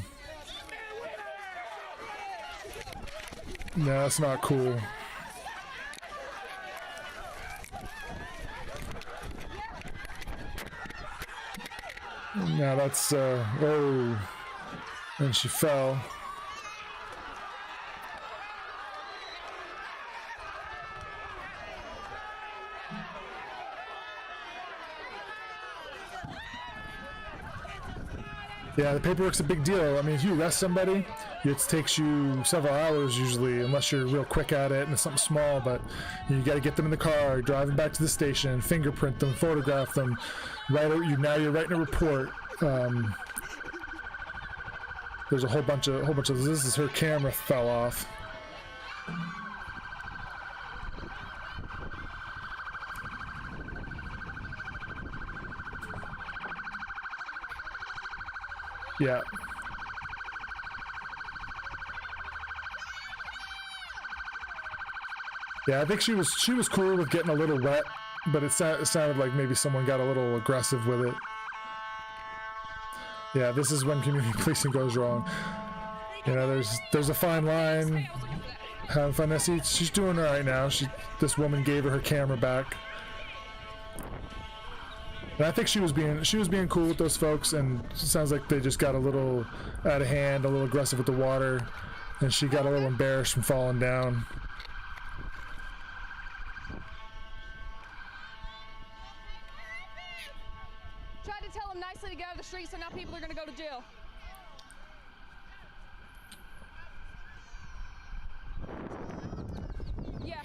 No, that's not cool. Now that's oh, and she fell. Yeah, the paperwork's a big deal. I mean, if you arrest somebody, it takes you several hours usually, unless you're real quick at it and it's something small, but you got to get them in the car, drive them back to the station, fingerprint them, photograph them. Now you're writing a report. There's a whole bunch of this is her camera fell off. Yeah. Yeah, I think she was cool with getting a little wet, but it sounded like maybe someone got a little aggressive with it. Yeah, this is when community policing goes wrong. You know, there's a fine line. Having fun. Now, see, she's doing all right now. This woman gave her camera back. And I think she was being cool with those folks, and it sounds like they just got a little out of hand, a little aggressive with the water, and she got a little embarrassed from falling down. Tried to tell him nicely to get out of the street, so now people are gonna go to jail. Yeah.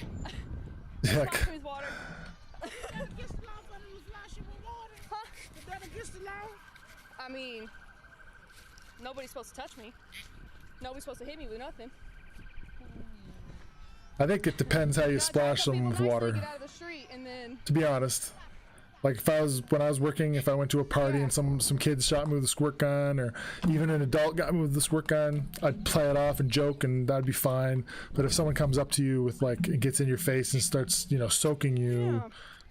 Yeah. Water. I mean, nobody's supposed to touch me. Nobody's supposed to hit me with nothing. I think it depends how you splash them with water. To be honest, like when I was working, if I went to a party and some kids shot me with a squirt gun, or even an adult got me with a squirt gun, I'd play it off and joke, and that'd be fine. But if someone comes up to you with and gets in your face and starts, soaking you,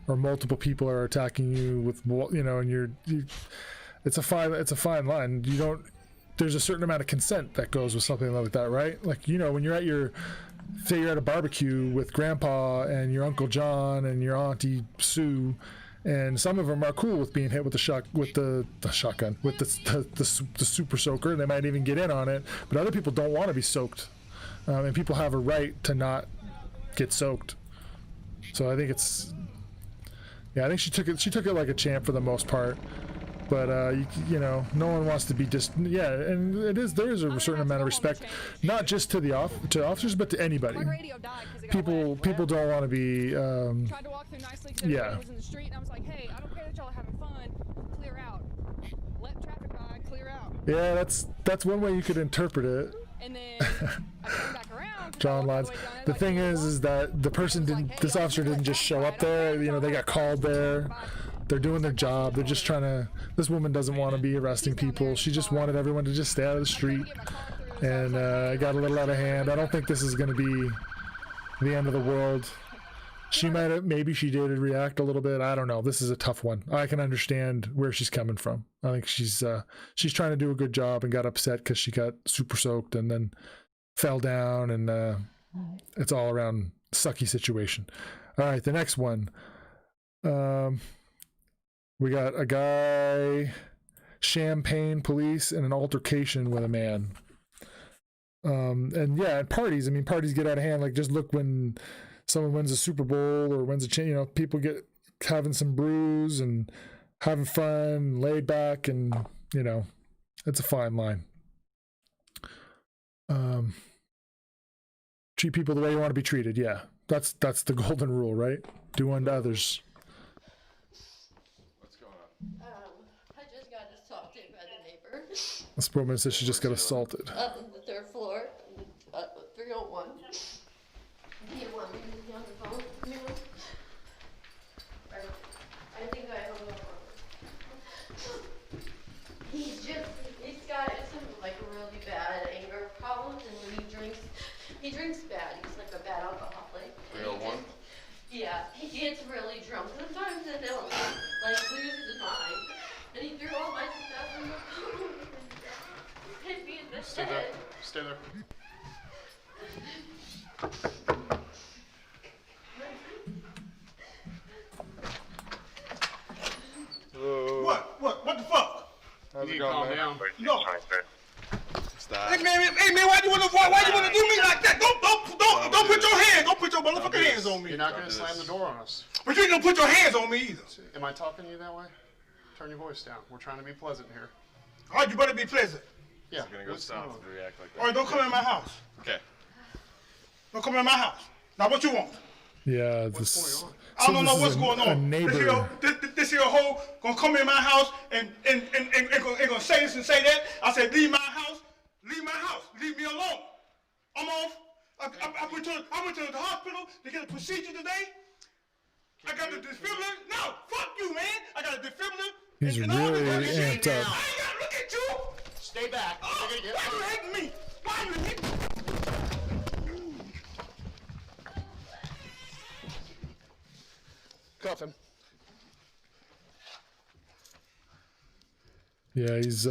or multiple people are attacking you with, and it's a fine line. There's a certain amount of consent that goes with something like that, right? Like, when you're say you're at a barbecue with Grandpa and your Uncle John and your Auntie Sue, and some of them are cool with being hit with the shotgun, with the super soaker. They might even get in on it, but other people don't want to be soaked, and people have a right to not get soaked. So I think I think she took it like a champ for the most part. But no one wants to be and there is a certain amount of respect, not just to officers, but to anybody. People don't want to be. Tried to walk through nicely because everybody was in the street, and I was like, hey, I don't care that y'all are having fun. Clear out. Let traffic by. Clear out. Yeah, that's one way you could interpret it. And then I came back around. John lines. The thing is that this officer didn't just show up there. They got called there. They're doing their job. They're just this woman doesn't want to be arresting people. She just wanted everyone to just stay out of the street. And it got a little out of hand. I don't think this is going to be the end of the world. Maybe she did react a little bit. I don't know. This is a tough one. I can understand where she's coming from. I think she's trying to do a good job and got upset because she got super soaked and then fell down, and it's all around sucky situation. All right, the next one. We got a guy, Champagne police, in an altercation with a man. And yeah, at parties, parties get out of hand. Like, just look when someone wins a Super Bowl or wins a people get having some brews and having fun, laid back, and it's a fine line. Treat people the way you want to be treated. Yeah, that's the golden rule, right? Do unto others. I just got assaulted by the neighbor. This woman says she just got assaulted. Up on the third floor, 301. He wanted me to be on the phone. He drinks bad. He's like a bad alcoholic. 301? Yeah, he gets really drunk sometimes and he'll like lose his mind. And he threw all my stuff in the phone and hit me in the Stay head. there. Stay there. What the fuck? How's it going, man? No. Stop. Hey man, why you wanna do me like that? Don't put your hands. Don't put your motherfucking hands on me. You're not gonna slam the door on us. But you ain't gonna put your hands on me either. Am I talking to you that way? Turn your voice down. We're trying to be pleasant here. All right, you better be pleasant. Yeah. Gonna go south if you react like that. All right, don't come in my house. Okay. Don't come in my house. Now what you want? Yeah, this. I don't know what's is going on. A neighbor. This here hoe gonna come in my house and gonna say this and say that. I said, leave my house. Leave my house. Leave me alone. I'm off. I went to the hospital to get a procedure today. I got the defibrillator. No, fuck you, man. I got a defibrillator. He's really amped up. I ain't gotta look at you. Stay back. Oh, why you hitting me? Why you hitting me? Cuff him. Yeah, he's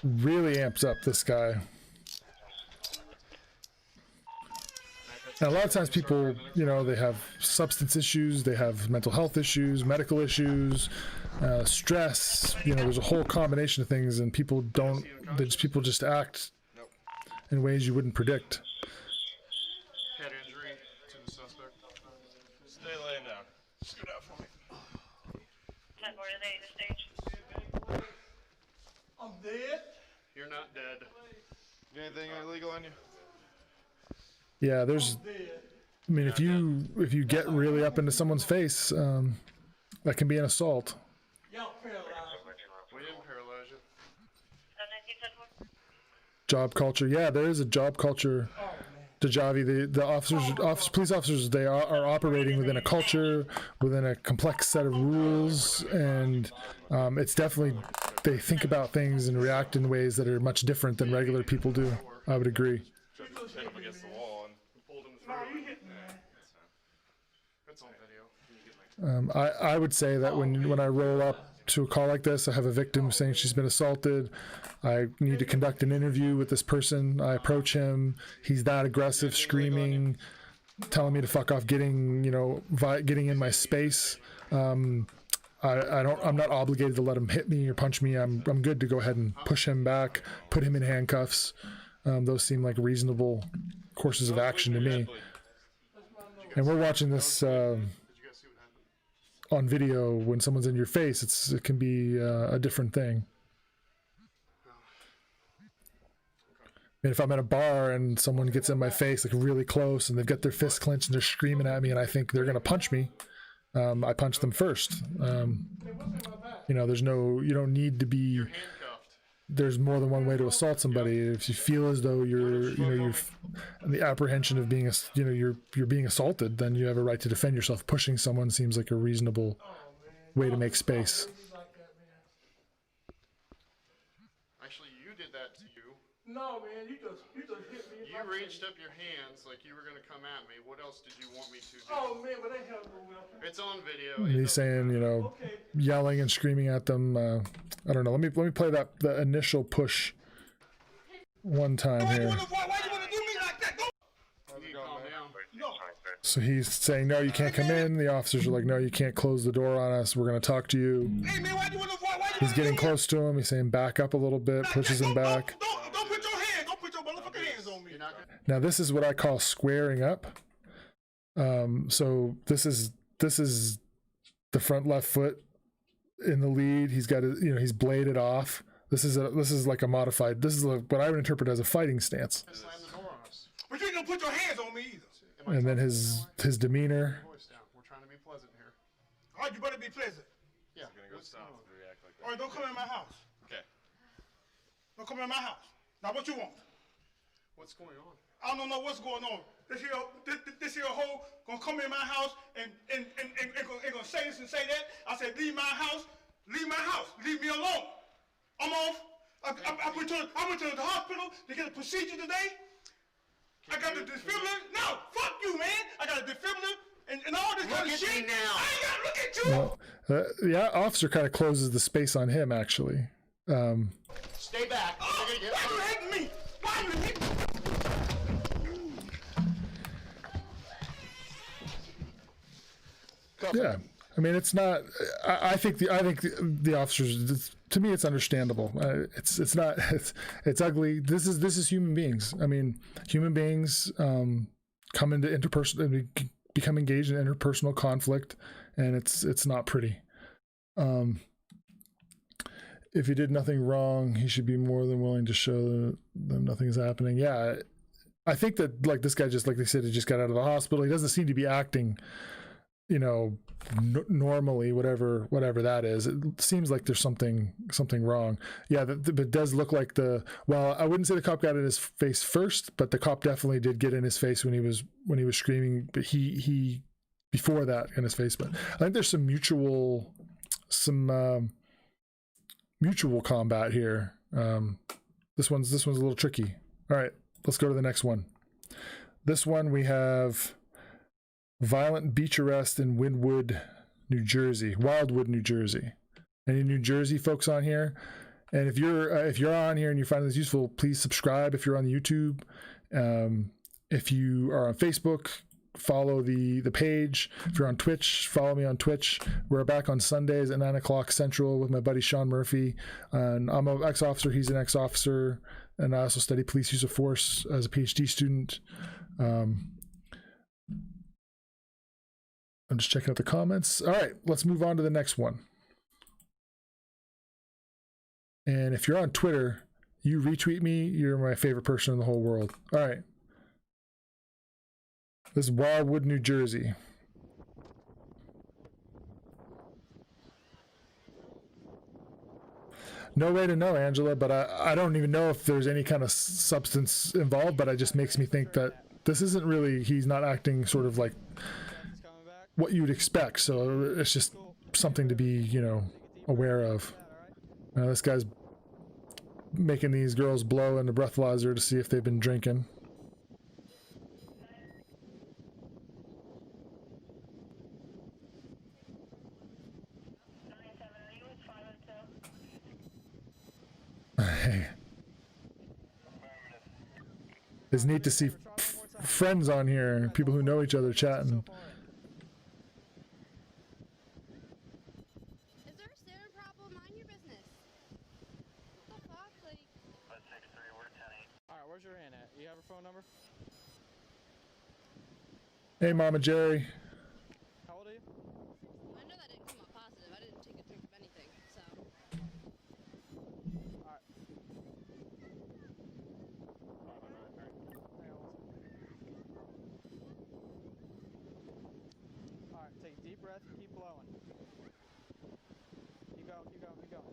really amps up, this guy. And a lot of times people, you know, they have substance issues, they have mental health issues, medical issues, stress, you know, there's a whole combination of things, and people just act in ways you wouldn't predict. Head injury to the suspect. Stay laying down. Scoot out for me. 10 more to the stage. I'm dead. You're not dead. Anything illegal on you? Yeah, there's, I mean, if you get really up into someone's face, that can be an assault. Y'all paralyzed. We didn't paralyze you. Job culture, yeah, there is a job culture. Dajavi, the police officers, they are operating within a culture, within a complex set of rules, and it's definitely, they think about things and react in ways that are much different than regular people do. I would agree. Hit him against the wall and pulled him through. It's on video. I would say that when I roll up to a call like this, I have a victim saying she's been assaulted. I need to conduct an interview with this person. I approach him. He's that aggressive, screaming, telling me to fuck off, getting in my space. I'm not obligated to let him hit me or punch me. I'm good to go ahead and push him back, put him in handcuffs. Those seem like reasonable courses of action to me. And we're watching this on video. When someone's in your face, it can be a different thing. And if I'm at a bar and someone gets in my face like really close and they've got their fists clenched and they're screaming at me and I think they're gonna punch me, I punch them first. You know, you don't need to be. There's more than one way to assault somebody. If you feel as though you're the apprehension of being, you're being assaulted, then you have a right to defend yourself. Pushing someone seems like a reasonable way to make space. Actually, you did that to you. No, man, you just hit me. You reached up your hands like you were gonna come at me. What else did you want me to do? Oh man, but they have no weapon. It's on video. And he's saying, yelling and screaming at them. I don't know. Let me play the initial push one time here. Why you wanna do me like that? You need to calm down. No. So he's saying, no, you can't come in. The officers are like, no, you can't close the door on us. We're going to talk to you. Hey man, why you wanna He's getting close to him. He's saying, back up a little bit, pushes him back. Don't put your hands. Don't put your motherfucking hands on me. Now, this is what I call squaring up. So this is the front left foot in the lead. He's got he's bladed off. This is like a modified. This is what I would interpret as a fighting stance. But you ain't gonna put your hands on me either. And then his demeanor. We're trying to be pleasant here. All right, you better be pleasant. Yeah. Gonna go south if you react like that. All right, don't come in my house. Okay. Don't come in my house. Now what you want? What's going on? I don't know what's going on. This here hoe gonna come in my house and gonna say this and say that. I said, leave my house. Leave my house. Leave me alone. I'm off. I went to the hospital to get a procedure today. I got the defibrillator. No, fuck you, man. I got a defibrillator and all this kind of shit. I ain't got to look at you. Well, yeah, officer kind of closes the space on him, actually. Stay back. Oh, why you hitting me? Why you hitting me? Yeah, I mean, it's not. I think the officers. To me, it's understandable. It's not. It's ugly. This is human beings. I mean, human beings come into interpersonal, become engaged in interpersonal conflict, and it's not pretty. If he did nothing wrong, he should be more than willing to show them nothing is happening. Yeah, I think that like this guy, just like they said, he just got out of the hospital. He doesn't seem to be acting, normally, whatever that is. It seems like there's something wrong. Yeah, it does look like I wouldn't say the cop got in his face first, but the cop definitely did get in his face when he was screaming. But he before that in his face. But I think there's some mutual combat here. This one's a little tricky. All right, let's go to the next one. This one we have violent beach arrest in Wildwood, New Jersey. Any New Jersey folks on here? And if you're on here and you find this useful, please subscribe. If you're on YouTube, if you are on Facebook, follow the page. If you're on Twitch, follow me on Twitch. We're back on Sundays at 9:00 Central with my buddy Sean Murphy. And I'm an ex-officer. He's an ex-officer, and I also study police use of force as a PhD student. I'm just checking out the comments. All right, let's move on to the next one. And if you're on Twitter, you retweet me, you're my favorite person in the whole world. All right. This is Wildwood, New Jersey. No way to know, Angela, but I don't even know if there's any kind of substance involved, but it just makes me think that this isn't really, he's not acting sort of like what you'd expect. So it's just something to be, aware of. This guy's making these girls blow in the breathalyzer to see if they've been drinking. Hey. It's neat to see friends on here, people who know each other chatting. Where's your aunt at? You have her phone number? Hey, Mama Jerry. How old are you? I know that didn't come up positive. I didn't take a drink of anything, so. Alright. Alright, take a deep breath and keep blowing. Keep going, keep going, keep going.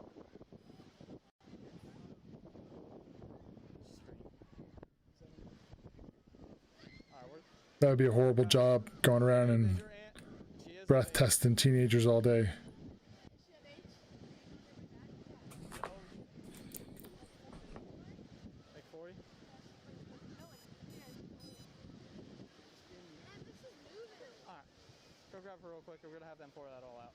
That would be a horrible job going around and breath testing teenagers all day. Like 40? Alright. Go grab her real quick. We're gonna have them pour that all out.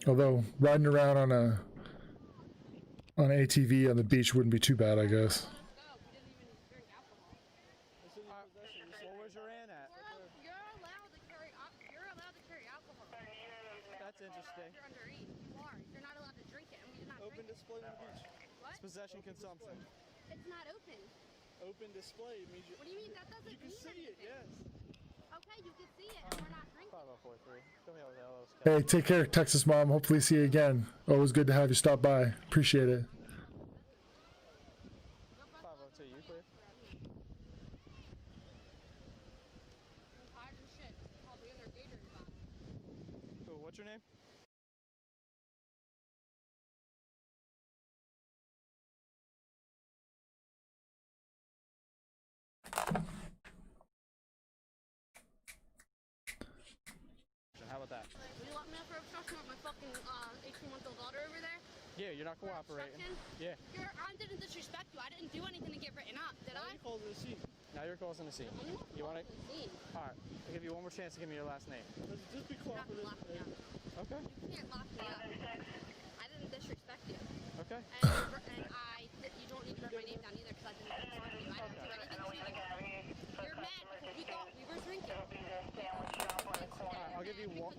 Although riding around on an ATV on the beach wouldn't be too bad, I guess. Well, where's your aunt at? You're allowed to carry alcohol. That's interesting. You're underage. You are. You're not allowed to drink it, and we did not Open drink display on the beach. What? It's possession consumption. It's not open. Open display means you. What do you mean? That doesn't You can mean see it, anything. yes. Okay, you can see it, and we're not drinking. 5043. Come here with LOS. Hey, take care, Texas Mom. Hopefully see you again. Always good to have you stop by. Appreciate it. 502, you clear? Cool, what's your name? Will you lock me up for obstruction with my fucking 18-month-old daughter over there? Yeah, you're not cooperating. Yeah. I didn't disrespect you. I didn't do anything to get written up, did I? You called it a scene. Now you're causing a scene. You want it? All right. I'll give you one more chance to give me your last name. Just be cooperative. Lock me up. Okay. You can't lock me up. I didn't disrespect you. Okay. You don't need to write my name down either because I didn't disrespect you. I didn't do anything to you. You're mad because you thought we were drinking. I'll give you one.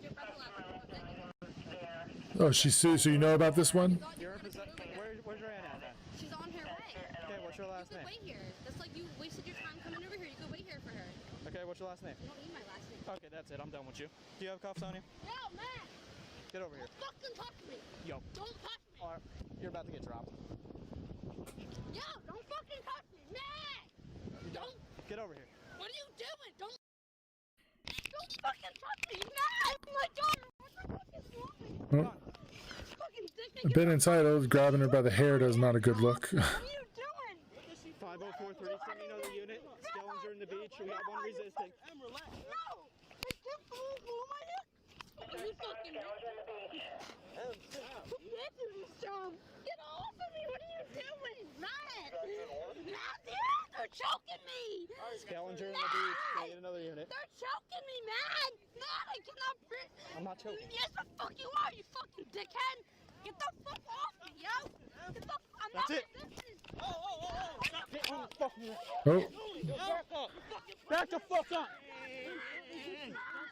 Oh, she's so you know about this one? You're in possession. Where's your aunt at then? She's on her way. Okay, what's your last name? You could wait here. That's like you wasted your time coming over here. You could wait here for her. Okay, what's your last name? You don't need my last name. Okay, that's it. I'm done with you. Do you have cuffs on you? Yo, man! Get over here. Don't fucking touch me! Yo. Don't touch me! All right, you're about to get dropped. Yo, don't fucking touch me, man! Don't. Get over here. What are you doing? Don't fucking touch me, man! My daughter, what the fuck is wrong with you? Oh. Fucking dick. A bit entitled, grabbing her by the hair does not a good look. What are you doing? 50430, you know the unit. Skellinger in the beach. We got one resisting. No! I can't believe my neck! You fucking Get off of me! What are you doing? Matt! They're choking me! Skellinger in the beach. We need another unit. They're choking me, man! Matt, I cannot breathe! I'm not choking. Yes, the fuck you are, you fucking dickhead! Get the fuck off me, yo! Get the I'm That's not it. resisting! Get on the fucking Oh. Back up! Back the fuck up!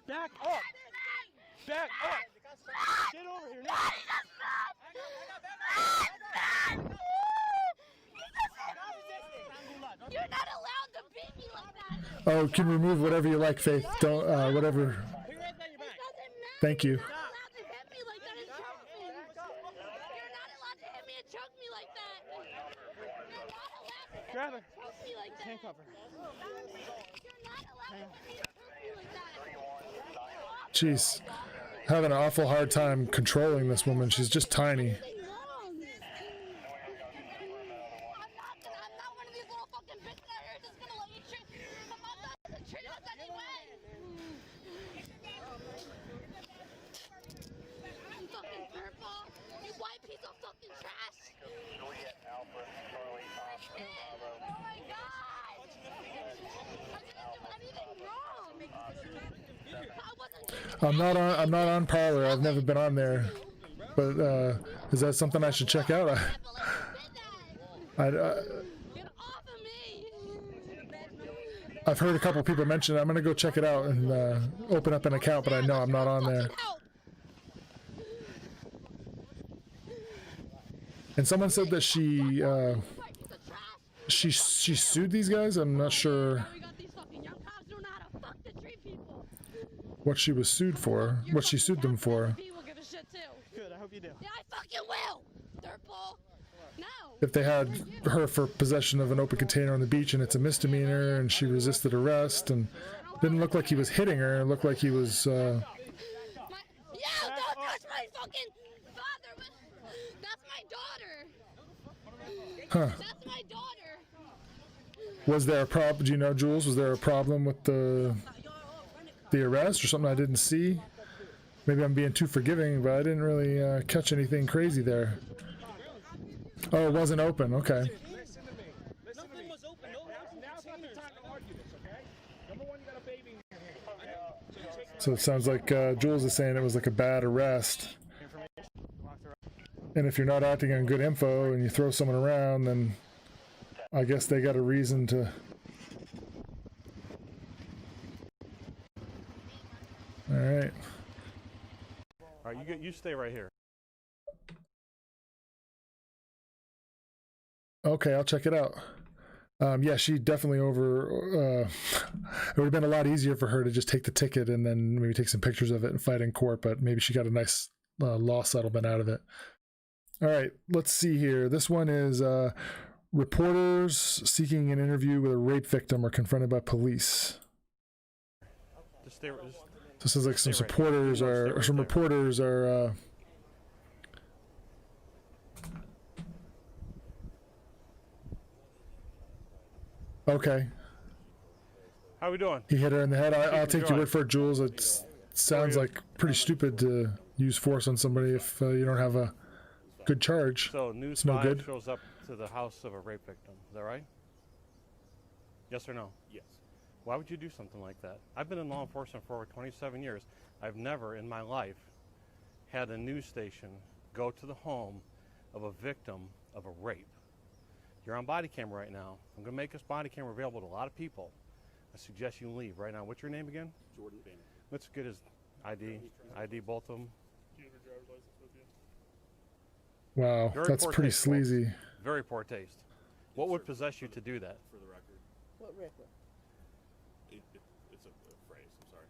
Back up! Back up! Get over here now! You're not allowed to beat me like that! Oh, can remove whatever you like, Faith. Don't, whatever. Thank you. You're not allowed to hit me like that and choke me! You're not allowed to hit me and choke me like that! You're not allowed to Grab her. choke me like that! Handcuff her. You're not allowed to hit me and choke me like that! Jeez. Having an awful hard time controlling this woman. She's just tiny. I'm not on Parlor. I've never been on there. But is that something I should check out? I've heard a couple people mention it. I'm gonna go check it out and open up an account, but I know I'm not on there. And someone said that she sued these guys. I'm not sure what she was sued for, what she sued them for. Good, I hope you do. Yeah, I fucking will! Dirtball! No! If they had her for possession of an open container on the beach and it's a misdemeanor and she resisted arrest and didn't look like he was hitting her, it looked like he was, Yeah, don't touch my fucking father! That's my daughter! huh. That's my daughter! Was there a problem, do you know, Jules, was there a problem with the arrest or something I didn't see? Maybe I'm being too forgiving, but I didn't really catch anything crazy there. Oh, it wasn't open. Okay. Nothing was open. Now's not the time to argue this, okay? Number one, you got a baby in your hand. So it sounds like Jules is saying it was like a bad arrest. And if you're not acting on good info and you throw someone around, then I guess they got a reason to. All right. All right, you stay right here. Okay, I'll check it out. Yeah, she definitely it would have been a lot easier for her to just take the ticket and then maybe take some pictures of it and fight in court, but maybe she got a nice law settlement out of it. All right, let's see here. This one is reporters seeking an interview with a rape victim are confronted by police. Just stay. This is like some supporters or some reporters are. Okay. How we doing? He hit her in the head. I'll take your word for it, Jules. It sounds like pretty stupid to use force on somebody if you don't have a good charge. So News It's no 5 good. shows up to the house of a rape victim. Is that right? Yes or no? Yes. Why would you do something like that? I've been in law enforcement for over 27 years. I've never in my life had a news station go to the home of a victim of a rape. You're on body camera right now. I'm going to make this body camera available to a lot of people. I suggest you leave right now. What's your name again? Jordan Bannon. Let's get his ID. ID both of them. Do you have your driver's license with you? Wow, Very that's poor pretty taste, folks. sleazy. Very poor taste. What would possess you to do that? For the record. What record? It's a phrase. I'm sorry.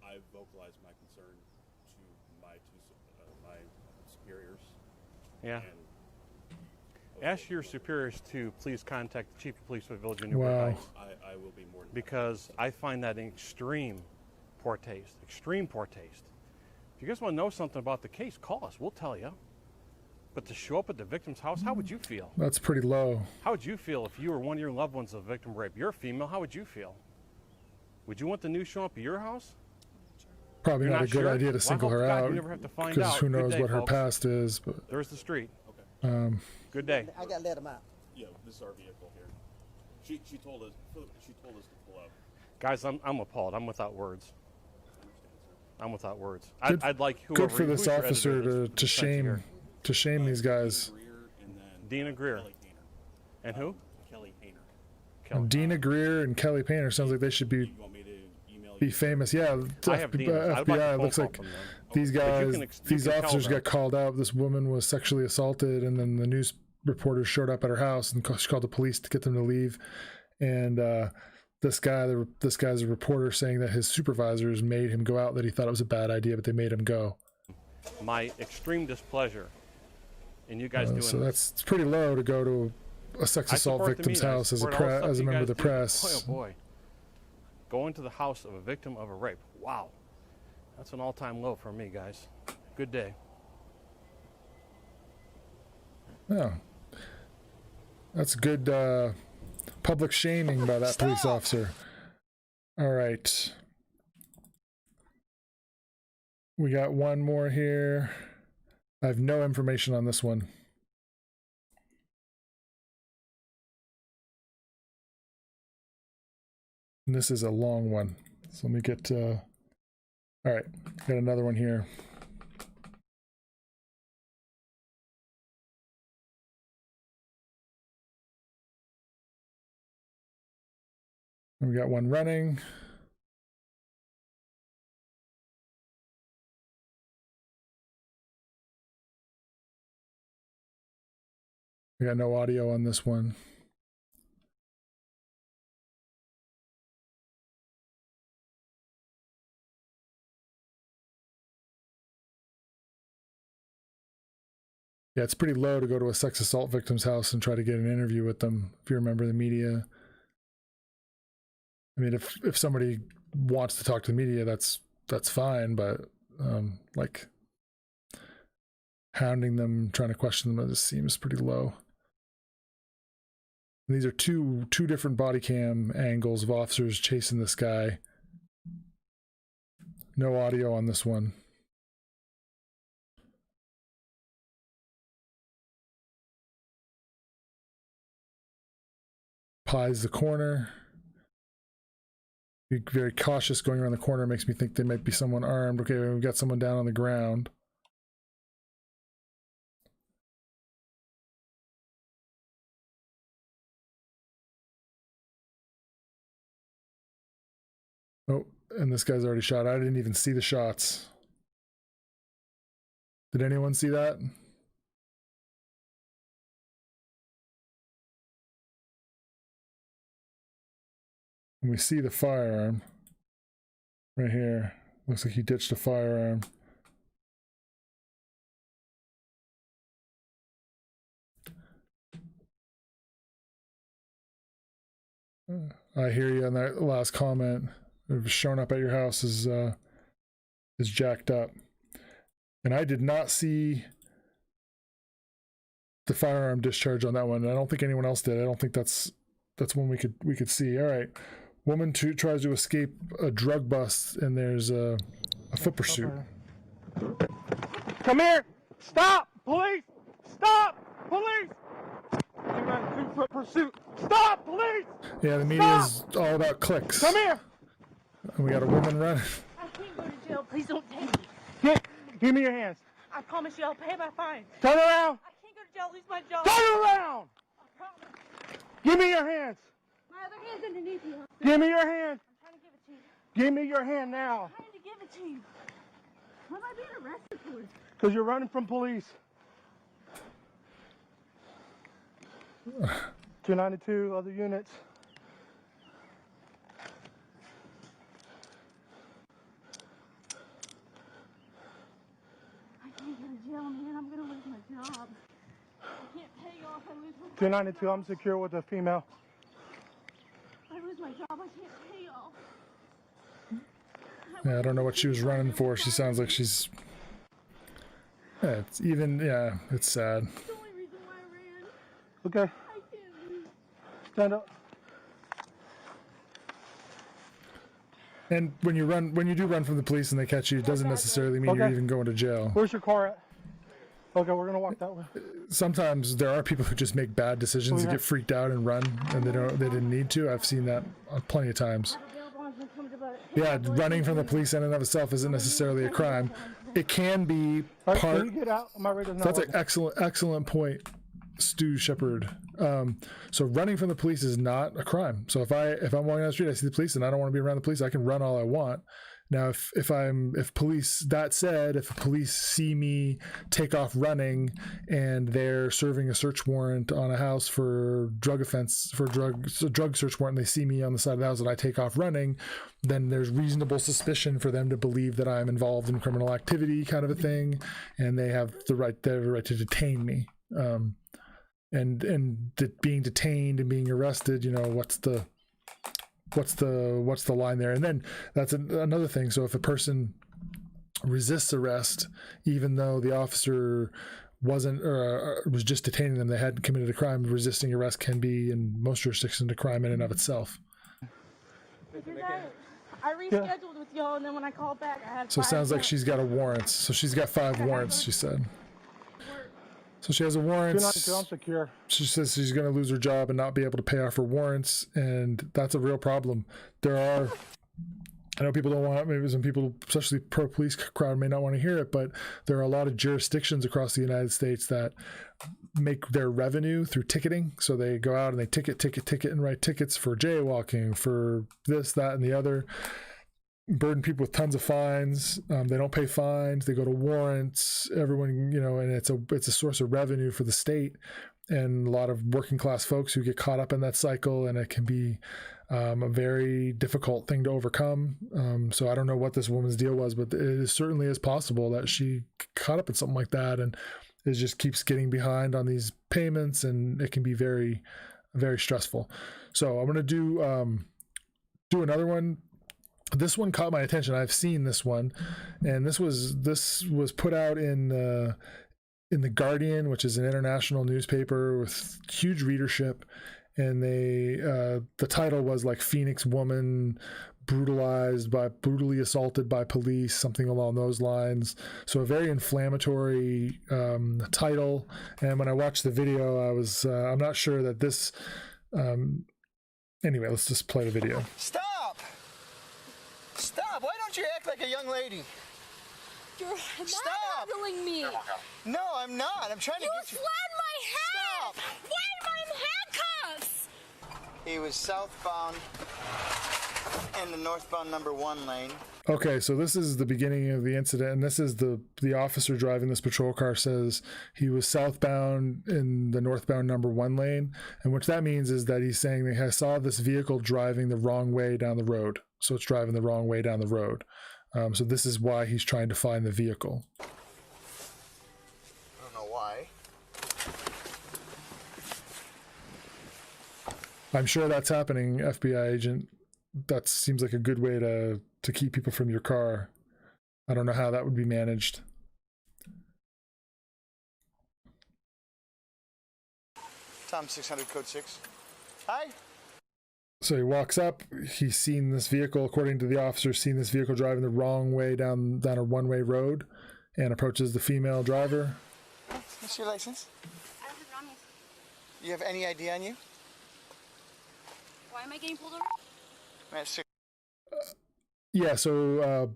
I vocalized my concern to my my superiors. Yeah. And Ask your superiors to please contact the chief of police of the Village of Newport Wow. Heights. I will be more than Because I find that an extreme poor taste. Extreme poor taste. If you guys want to know something about the case, call us. We'll tell you. But to show up at the victim's house, how would you feel? That's pretty low. How would you feel if you were one of your loved ones of a victim of rape? You're a female. How would you feel? Would you want the news showing up at your house? Probably You're not a not good sure? idea to Well, I single hope her to God out you never have to find because out. who Good knows day, what her folks. past is. But There's the street. um, Good day. I got to let him out. Yeah, this is our vehicle here. She told us to pull up. Guys, I'm appalled. I'm without words. I'm without words. Good- I'd like whoever. good for this who's your officer editor to shame these guys. Dina Greer. And who? Kelly Hayner. Dina Greer and Kelly Painter sounds like they should be famous. Yeah, I have Dina's. I'd like a FBI phone looks call like from them. these But you guys, can you these can tell officers them. got called out. This woman was sexually assaulted, and then the news reporters showed up at her house and she called the police to get them to leave. And this guy's a reporter saying that his supervisors made him go out, that he thought it was a bad idea, but they made him go. My extreme displeasure in you guys doing So this. it's pretty low to go to a sex I assault support the victim's media. I house as a support all the stuff as a you member of guys the do. press. Boy, oh boy. Going to the house of a victim of a rape. Wow. That's an all-time low for me, guys. Good day. Yeah, that's good public shaming by that police officer. All right, we got one more here. I have no information on this one. And this is a long one, so let me get all right, got another one here. We got one running. We got no audio on this one. Yeah, it's pretty low to go to a sex assault victim's house and try to get an interview with them, if you remember the media. I mean, if somebody wants to talk to the media, that's fine, but like hounding them, trying to question them, it just seems pretty low. And these are two different body cam angles of officers chasing this guy. No audio on this one. Pies the corner. Be very cautious going around the corner. Makes me think they might be someone armed. Okay, we've got someone down on the ground. Oh, and this guy's already shot. I didn't even see the shots. Did anyone see that? And we see the firearm right here. Looks like he ditched a firearm. I hear you on that last comment. Showing up at your house is jacked up. And I did not see the firearm discharge on that one. I don't think anyone else did. I don't think that's one we could see. All right. Woman tries to escape a drug bust, and there's a foot pursuit. Come here! Stop! Police! Stop! Police! You ran 2-foot pursuit. Stop! Police! Yeah, the media is all about clicks. Come here! And we got a woman running. I can't go to jail. Please don't take me. Give me your hands. I promise you I'll pay my fine. Turn around! I can't go to jail. Lose my job. Turn around! I promise. Give me your hands. My other hand's underneath you. Give me your hand. I'm trying to give it to you. Give me your hand now. I'm trying to give it to you. What am I being arrested for? Because you're running from police. 292, other units. I can't go to jail, man. I'm going to lose my job. I can't pay off. I lose my 292, I'm secure with a female. I lose my job. I can't pay off. Yeah, I don't know what she was running for. She sounds like she's... Yeah, it's even... Yeah, it's sad. That's the only reason why I ran. Okay. I can't lose. Stand up. And when you do run from the police and they catch you, it doesn't necessarily mean you're even going to jail. Where's your car at? Okay, we're gonna walk that way. Sometimes there are people who just make bad decisions and get freaked out and run, and they didn't need to. I've seen that plenty of times. Yeah, running from the police in and of itself isn't necessarily a crime. It can be part. Can you get out? My radio's not That's an working. excellent point, Stu Shepard. So running from the police is not a crime. So if I'm walking down the street, I see the police and I don't want to be around the police, I can run all I want. Now, if police see me take off running and they're serving a search warrant on a house for drug search warrant, and they see me on the side of the house and I take off running, then there's reasonable suspicion for them to believe that I'm involved in criminal activity, kind of a thing, and they have the right to detain me. And being detained and being arrested, what's the line there? And then that's another thing. So if a person resists arrest, even though the officer wasn't or was just detaining them, they hadn't committed a crime, resisting arrest can be in most jurisdictions a crime in and of itself. Because I rescheduled with y'all, and then when I called back, I had So it sounds like she's got a warrant. So she's got 5 warrants, she said. So she has a warrant. I'm secure. She says she's going to lose her job and not be able to pay off her warrants, and that's a real problem. I know people don't want, maybe some people, especially pro-police crowd, may not want to hear it, but there are a lot of jurisdictions across the United States that make their revenue through ticketing. So they go out and they ticket, and write tickets for jaywalking, for this, that, and the other. Burden people with tons of fines. They don't pay fines. They go to warrants. Everyone, and it's a source of revenue for the state, and a lot of working class folks who get caught up in that cycle, and it can be a very difficult thing to overcome. So I don't know what this woman's deal was, but it certainly is possible that she caught up in something like that, and it just keeps getting behind on these payments, and it can be very, very stressful. So I'm going to do another one. This one caught my attention. I've seen this one, and this was put out in The Guardian, which is an international newspaper with huge readership, and the title was like Phoenix woman brutally assaulted by police, something along those lines. So a very inflammatory title. And when I watched the video, I'm not sure that this. Anyway, let's just play the video. Stop! Why don't you act like a young lady? You're manhandling me. No, I'm not. I'm trying to get you. You slammed my head. Stop! Why am I in handcuffs? He was southbound in the northbound number 1 lane. Okay, so this is the beginning of the incident, and this is the officer driving this patrol car says he was southbound in the northbound number 1 lane, and what that means is that he's saying that I saw this vehicle driving the wrong way down the road. So it's driving the wrong way down the road. So this is why he's trying to find the vehicle. I don't know why. I'm sure that's happening, FBI agent. That seems like a good way to keep people from your car. I don't know how that would be managed. Tom 600 code 6. Hi. So he walks up. He's seen this vehicle, according to the officer, seen this vehicle driving the wrong way down a one-way road, and approaches the female driver. What's your license? I don't have it on me. You have any ID on you? Why am I getting pulled over? Yeah, so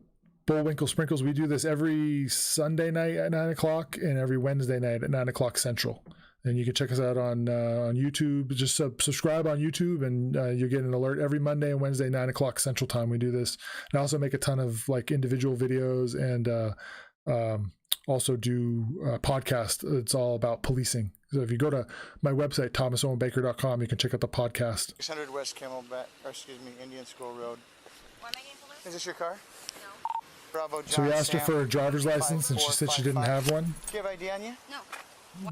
Bullwinkle Sprinkles, we do this every Sunday night at 9 o'clock and every Wednesday night at 9 o'clock Central. And you can check us out on YouTube. Just subscribe on YouTube, and you get an alert every Monday and Wednesday, 9 o'clock Central Time. We do this. And I also make a ton of like individual videos and also do a podcast. It's all about policing. So if you go to my website, thomasowenbaker.com, you can check out the podcast. 600 West Indian School Road. Why am I getting pulled over? Is this your car? No. Bravo, John, So we asked her Sam, for a driver's license, and she said she didn't have one. Do you have ID on you? No.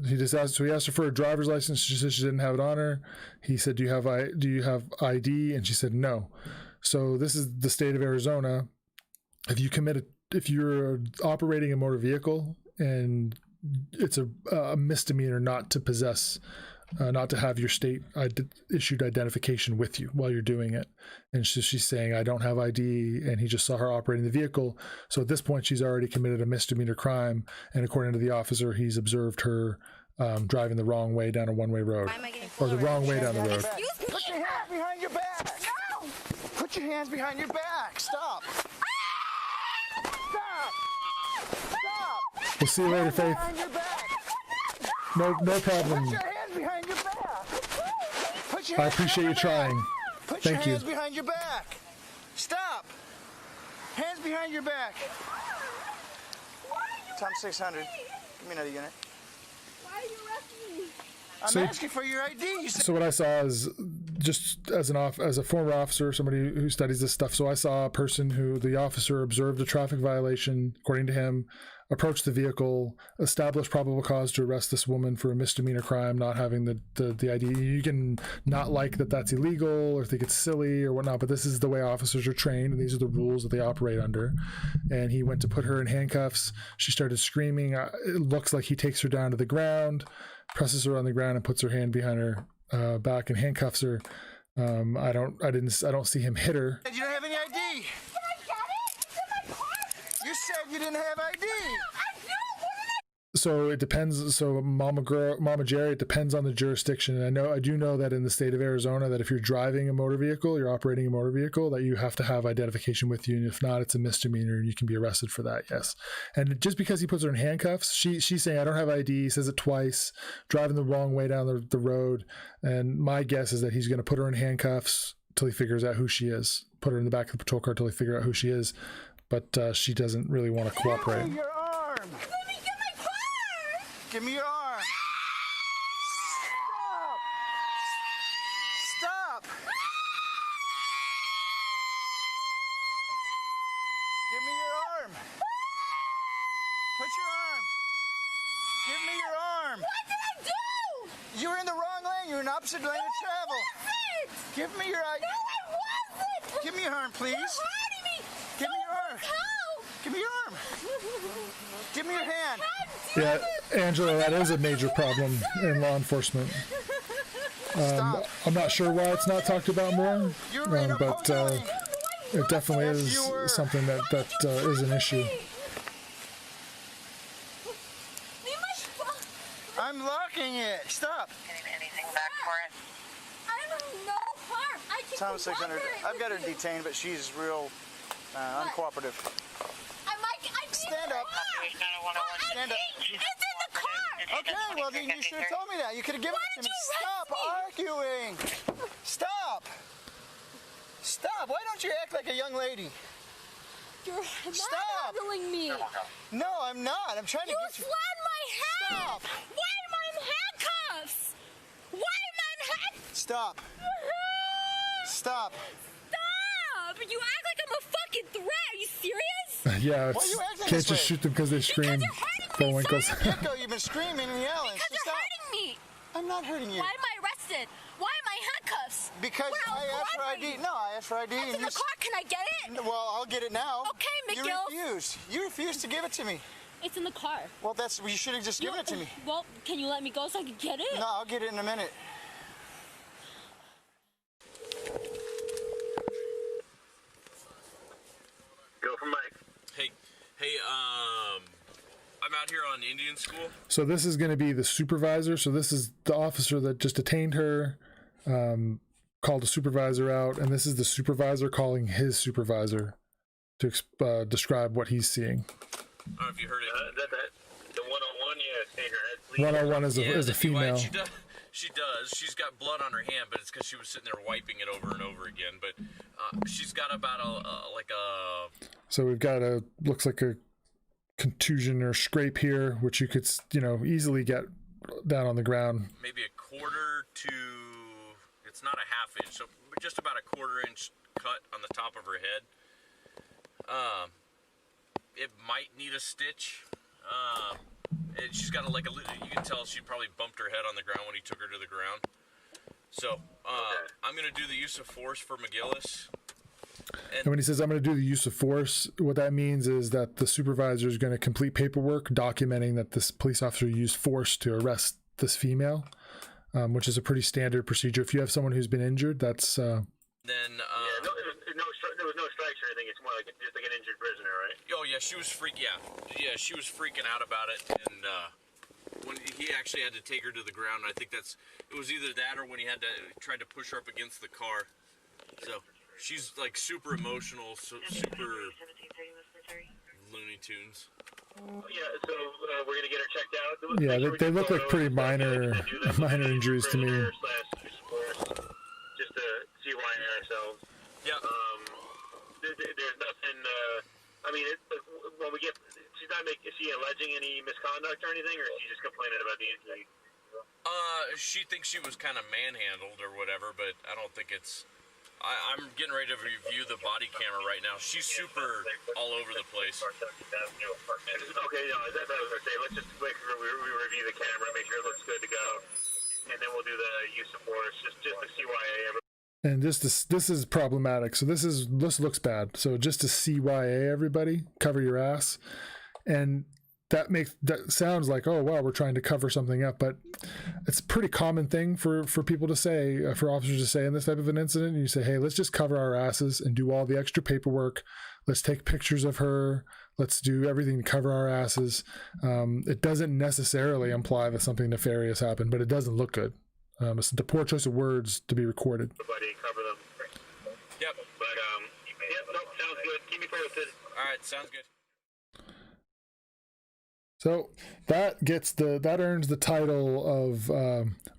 He asked her for a driver's license. She said she didn't have it on her. He said, "Do you have ID?" And she said no. So this is the state of Arizona. If you're operating a motor vehicle and it's a misdemeanor not to possess, not to have your state issued identification with you while you're doing it. And she's saying, "I don't have ID," and he just saw her operating the vehicle. So at this point, she's already committed a misdemeanor crime. And according to the officer, he's observed her driving the wrong way down a one-way road, or the wrong way down the road. Put your hands behind your back. No. Put your hands behind your back. Stop. Stop. Stop. We'll see you later, Faith. Behind your back. No problem. Put your hands behind your back. Put your I hands appreciate you trying. Put Thank your you. hands behind your back. Stop. Hands behind your back. Tom 600. Give me another unit. Why are you arresting me? I'm asking for your ID. So what I saw is, just as a former officer, somebody who studies this stuff. So I saw a person who the officer observed a traffic violation, according to him, approached the vehicle, established probable cause to arrest this woman for a misdemeanor crime, not having the ID. You can not like that that's illegal or think it's silly or whatnot, but this is the way officers are trained, and these are the rules that they operate under. And he went to put her in handcuffs. She started screaming. It looks like he takes her down to the ground, presses her on the ground, and puts her hand behind her back and handcuffs her. I don't see him hit her. You don't have any ID. Can I get it? It's in my car. You said you didn't have ID. So it depends. So Mama Jerry, it depends on the jurisdiction. And I do know that in the state of Arizona, that if you're driving a motor vehicle, you're operating a motor vehicle, that you have to have identification with you. And if not, it's a misdemeanor and you can be arrested for that. Yes. And just because he puts her in handcuffs, she's saying, "I don't have ID," says it twice, driving the wrong way down the road. And my guess is that he's going to put her in handcuffs till he figures out who she is, put her in the back of the patrol car till he figure out who she is. But she doesn't really want to cooperate. Give me your arm. Let me get my car. Give me your arm. Stop. Stop. Give me your arm. Put your arm. Give me your arm. What did I do? You were in the wrong lane. You're in opposite lane of travel. Give me your ID. No, I wasn't. Give me your arm, please. You're hurting me. Give me your arm. How? Give me your arm. Give me your hand. Yeah, Angela, that is a major problem in law enforcement. I'm not sure why it's not talked about more, but it definitely is something that is an issue. I'm locking it. Stop. Anything back for it? I'm no harm. I can Tom 600. I've got her detained, but she's real uncooperative. Stand up. Stand up. It's in the car. Okay, well then you should have told me that. You could have given it to me. Stop arguing. Stop. Stop. Why don't you act like a young lady? You're Stop. handling me. No, I'm not. I'm trying to get you. You slammed my head. Stop. Why am I in handcuffs? Why am I in handcuffs? Stop. Stop. Stop. You act like I'm a fucking threat. Are you serious? Yeah, Why are you acting can't this just way? shoot them because they scream. Bullwinkles. Get-go, you've been screaming and yelling. Because So you're stop. hurting me. I'm not hurting you. Why am I arrested? Why am I in handcuffs? Because When I asked for ID. No, I asked for ID. It's in the car. Can I get it? Well, I'll get it now. Okay, You McGill. refused. You refused to give it to me. It's in the car. Well, you should have just given it to me. Well, can you let me go so I can get it? No, I'll get it in a minute. Hey, I'm out here on Indian School. So this is going to be the supervisor. So this is the officer that just detained her, called the supervisor out, and this is the supervisor calling his supervisor to describe what he's seeing. I don't know if you heard it. The 101, yeah, seeing her head bleeding. 101 is a female. She does. She's got blood on her hand, but it's because she was sitting there wiping it over and over again. But she's got about So we've got looks like a contusion or scrape here, which you could, easily get down on the ground. maybe a quarter to, it's not a half inch, so just about a quarter-inch cut on the top of her head. It might need a stitch. And she's got you can tell she probably bumped her head on the ground when he took her to the ground. So I'm going to do the use of force for McGillis. And when he says, I'm going to do the use of force, what that means is that the supervisor is going to complete paperwork documenting that this police officer used force to arrest this female, which is a pretty standard procedure. If you have someone who's been injured, that's... There was no strikes or anything. It's more like just like an injured prisoner, right? Oh yeah, she was she was freaking out about it, and when he actually had to take her to the ground, I think it was either that or when he tried to push her up against the car. So she's like super emotional, super Looney Tunes. Yeah, so we're gonna get her checked out. Yeah, they look like pretty minor injuries to me. Just to see why ourselves. Yeah. There's nothing. When we get, is she alleging any misconduct or anything, or is she just complaining about the injury? She thinks she was kind of manhandled or whatever, but I don't think it's. I'm getting ready to review the body camera right now. She's super all over the place. Okay, no, that's what I was going to say. Let's just make sure we review the camera, make sure it looks good to go, and then we'll do the use of force, just to CYA. And this is problematic. So this looks bad. So just to CYA everybody, cover your ass. And that sounds like, oh wow, we're trying to cover something up, but it's a pretty common thing for people to say, for officers to say in this type of an incident. And you say, hey, let's just cover our asses and do all the extra paperwork. Let's take pictures of her. Let's do everything to cover our asses. It doesn't necessarily imply that something nefarious happened, but it doesn't look good. It's the poor choice of words to be recorded. Everybody cover them. Yep. But sounds good. Keep me posted. All right, sounds good. So that earns the title of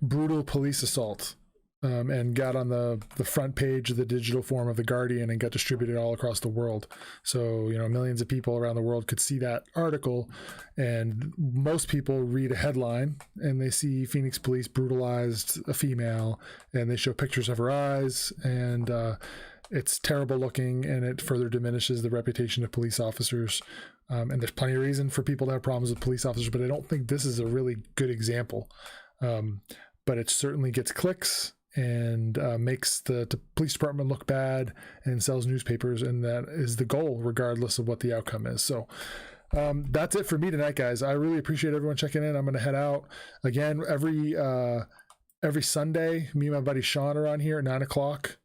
brutal police assault, and got on the front page of the digital form of The Guardian and got distributed all across the world. So, millions of people around the world could see that article, and most people read a headline and they see Phoenix police brutalized a female, and they show pictures of her eyes, and it's terrible looking, and it further diminishes the reputation of police officers. And there's plenty of reason for people to have problems with police officers, but I don't think this is a really good example. But it certainly gets clicks and makes the police department look bad and sells newspapers, and that is the goal regardless of what the outcome is. So that's it for me tonight, guys. I really appreciate everyone checking in. I'm going to head out again every Sunday. Me and my buddy Sean are on here at 9:00.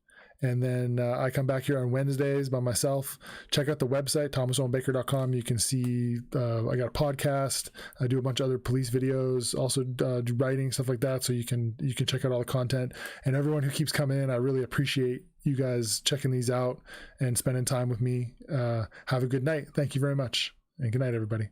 And then I come back here on Wednesdays by myself. Check out the website, thomasowenbaker.com. You can see I got a podcast. I do a bunch of other police videos, also do writing, stuff like that. So you can check out all the content. And everyone who keeps coming in, I really appreciate you guys checking these out and spending time with me. Have a good night. Thank you very much. And good night, everybody.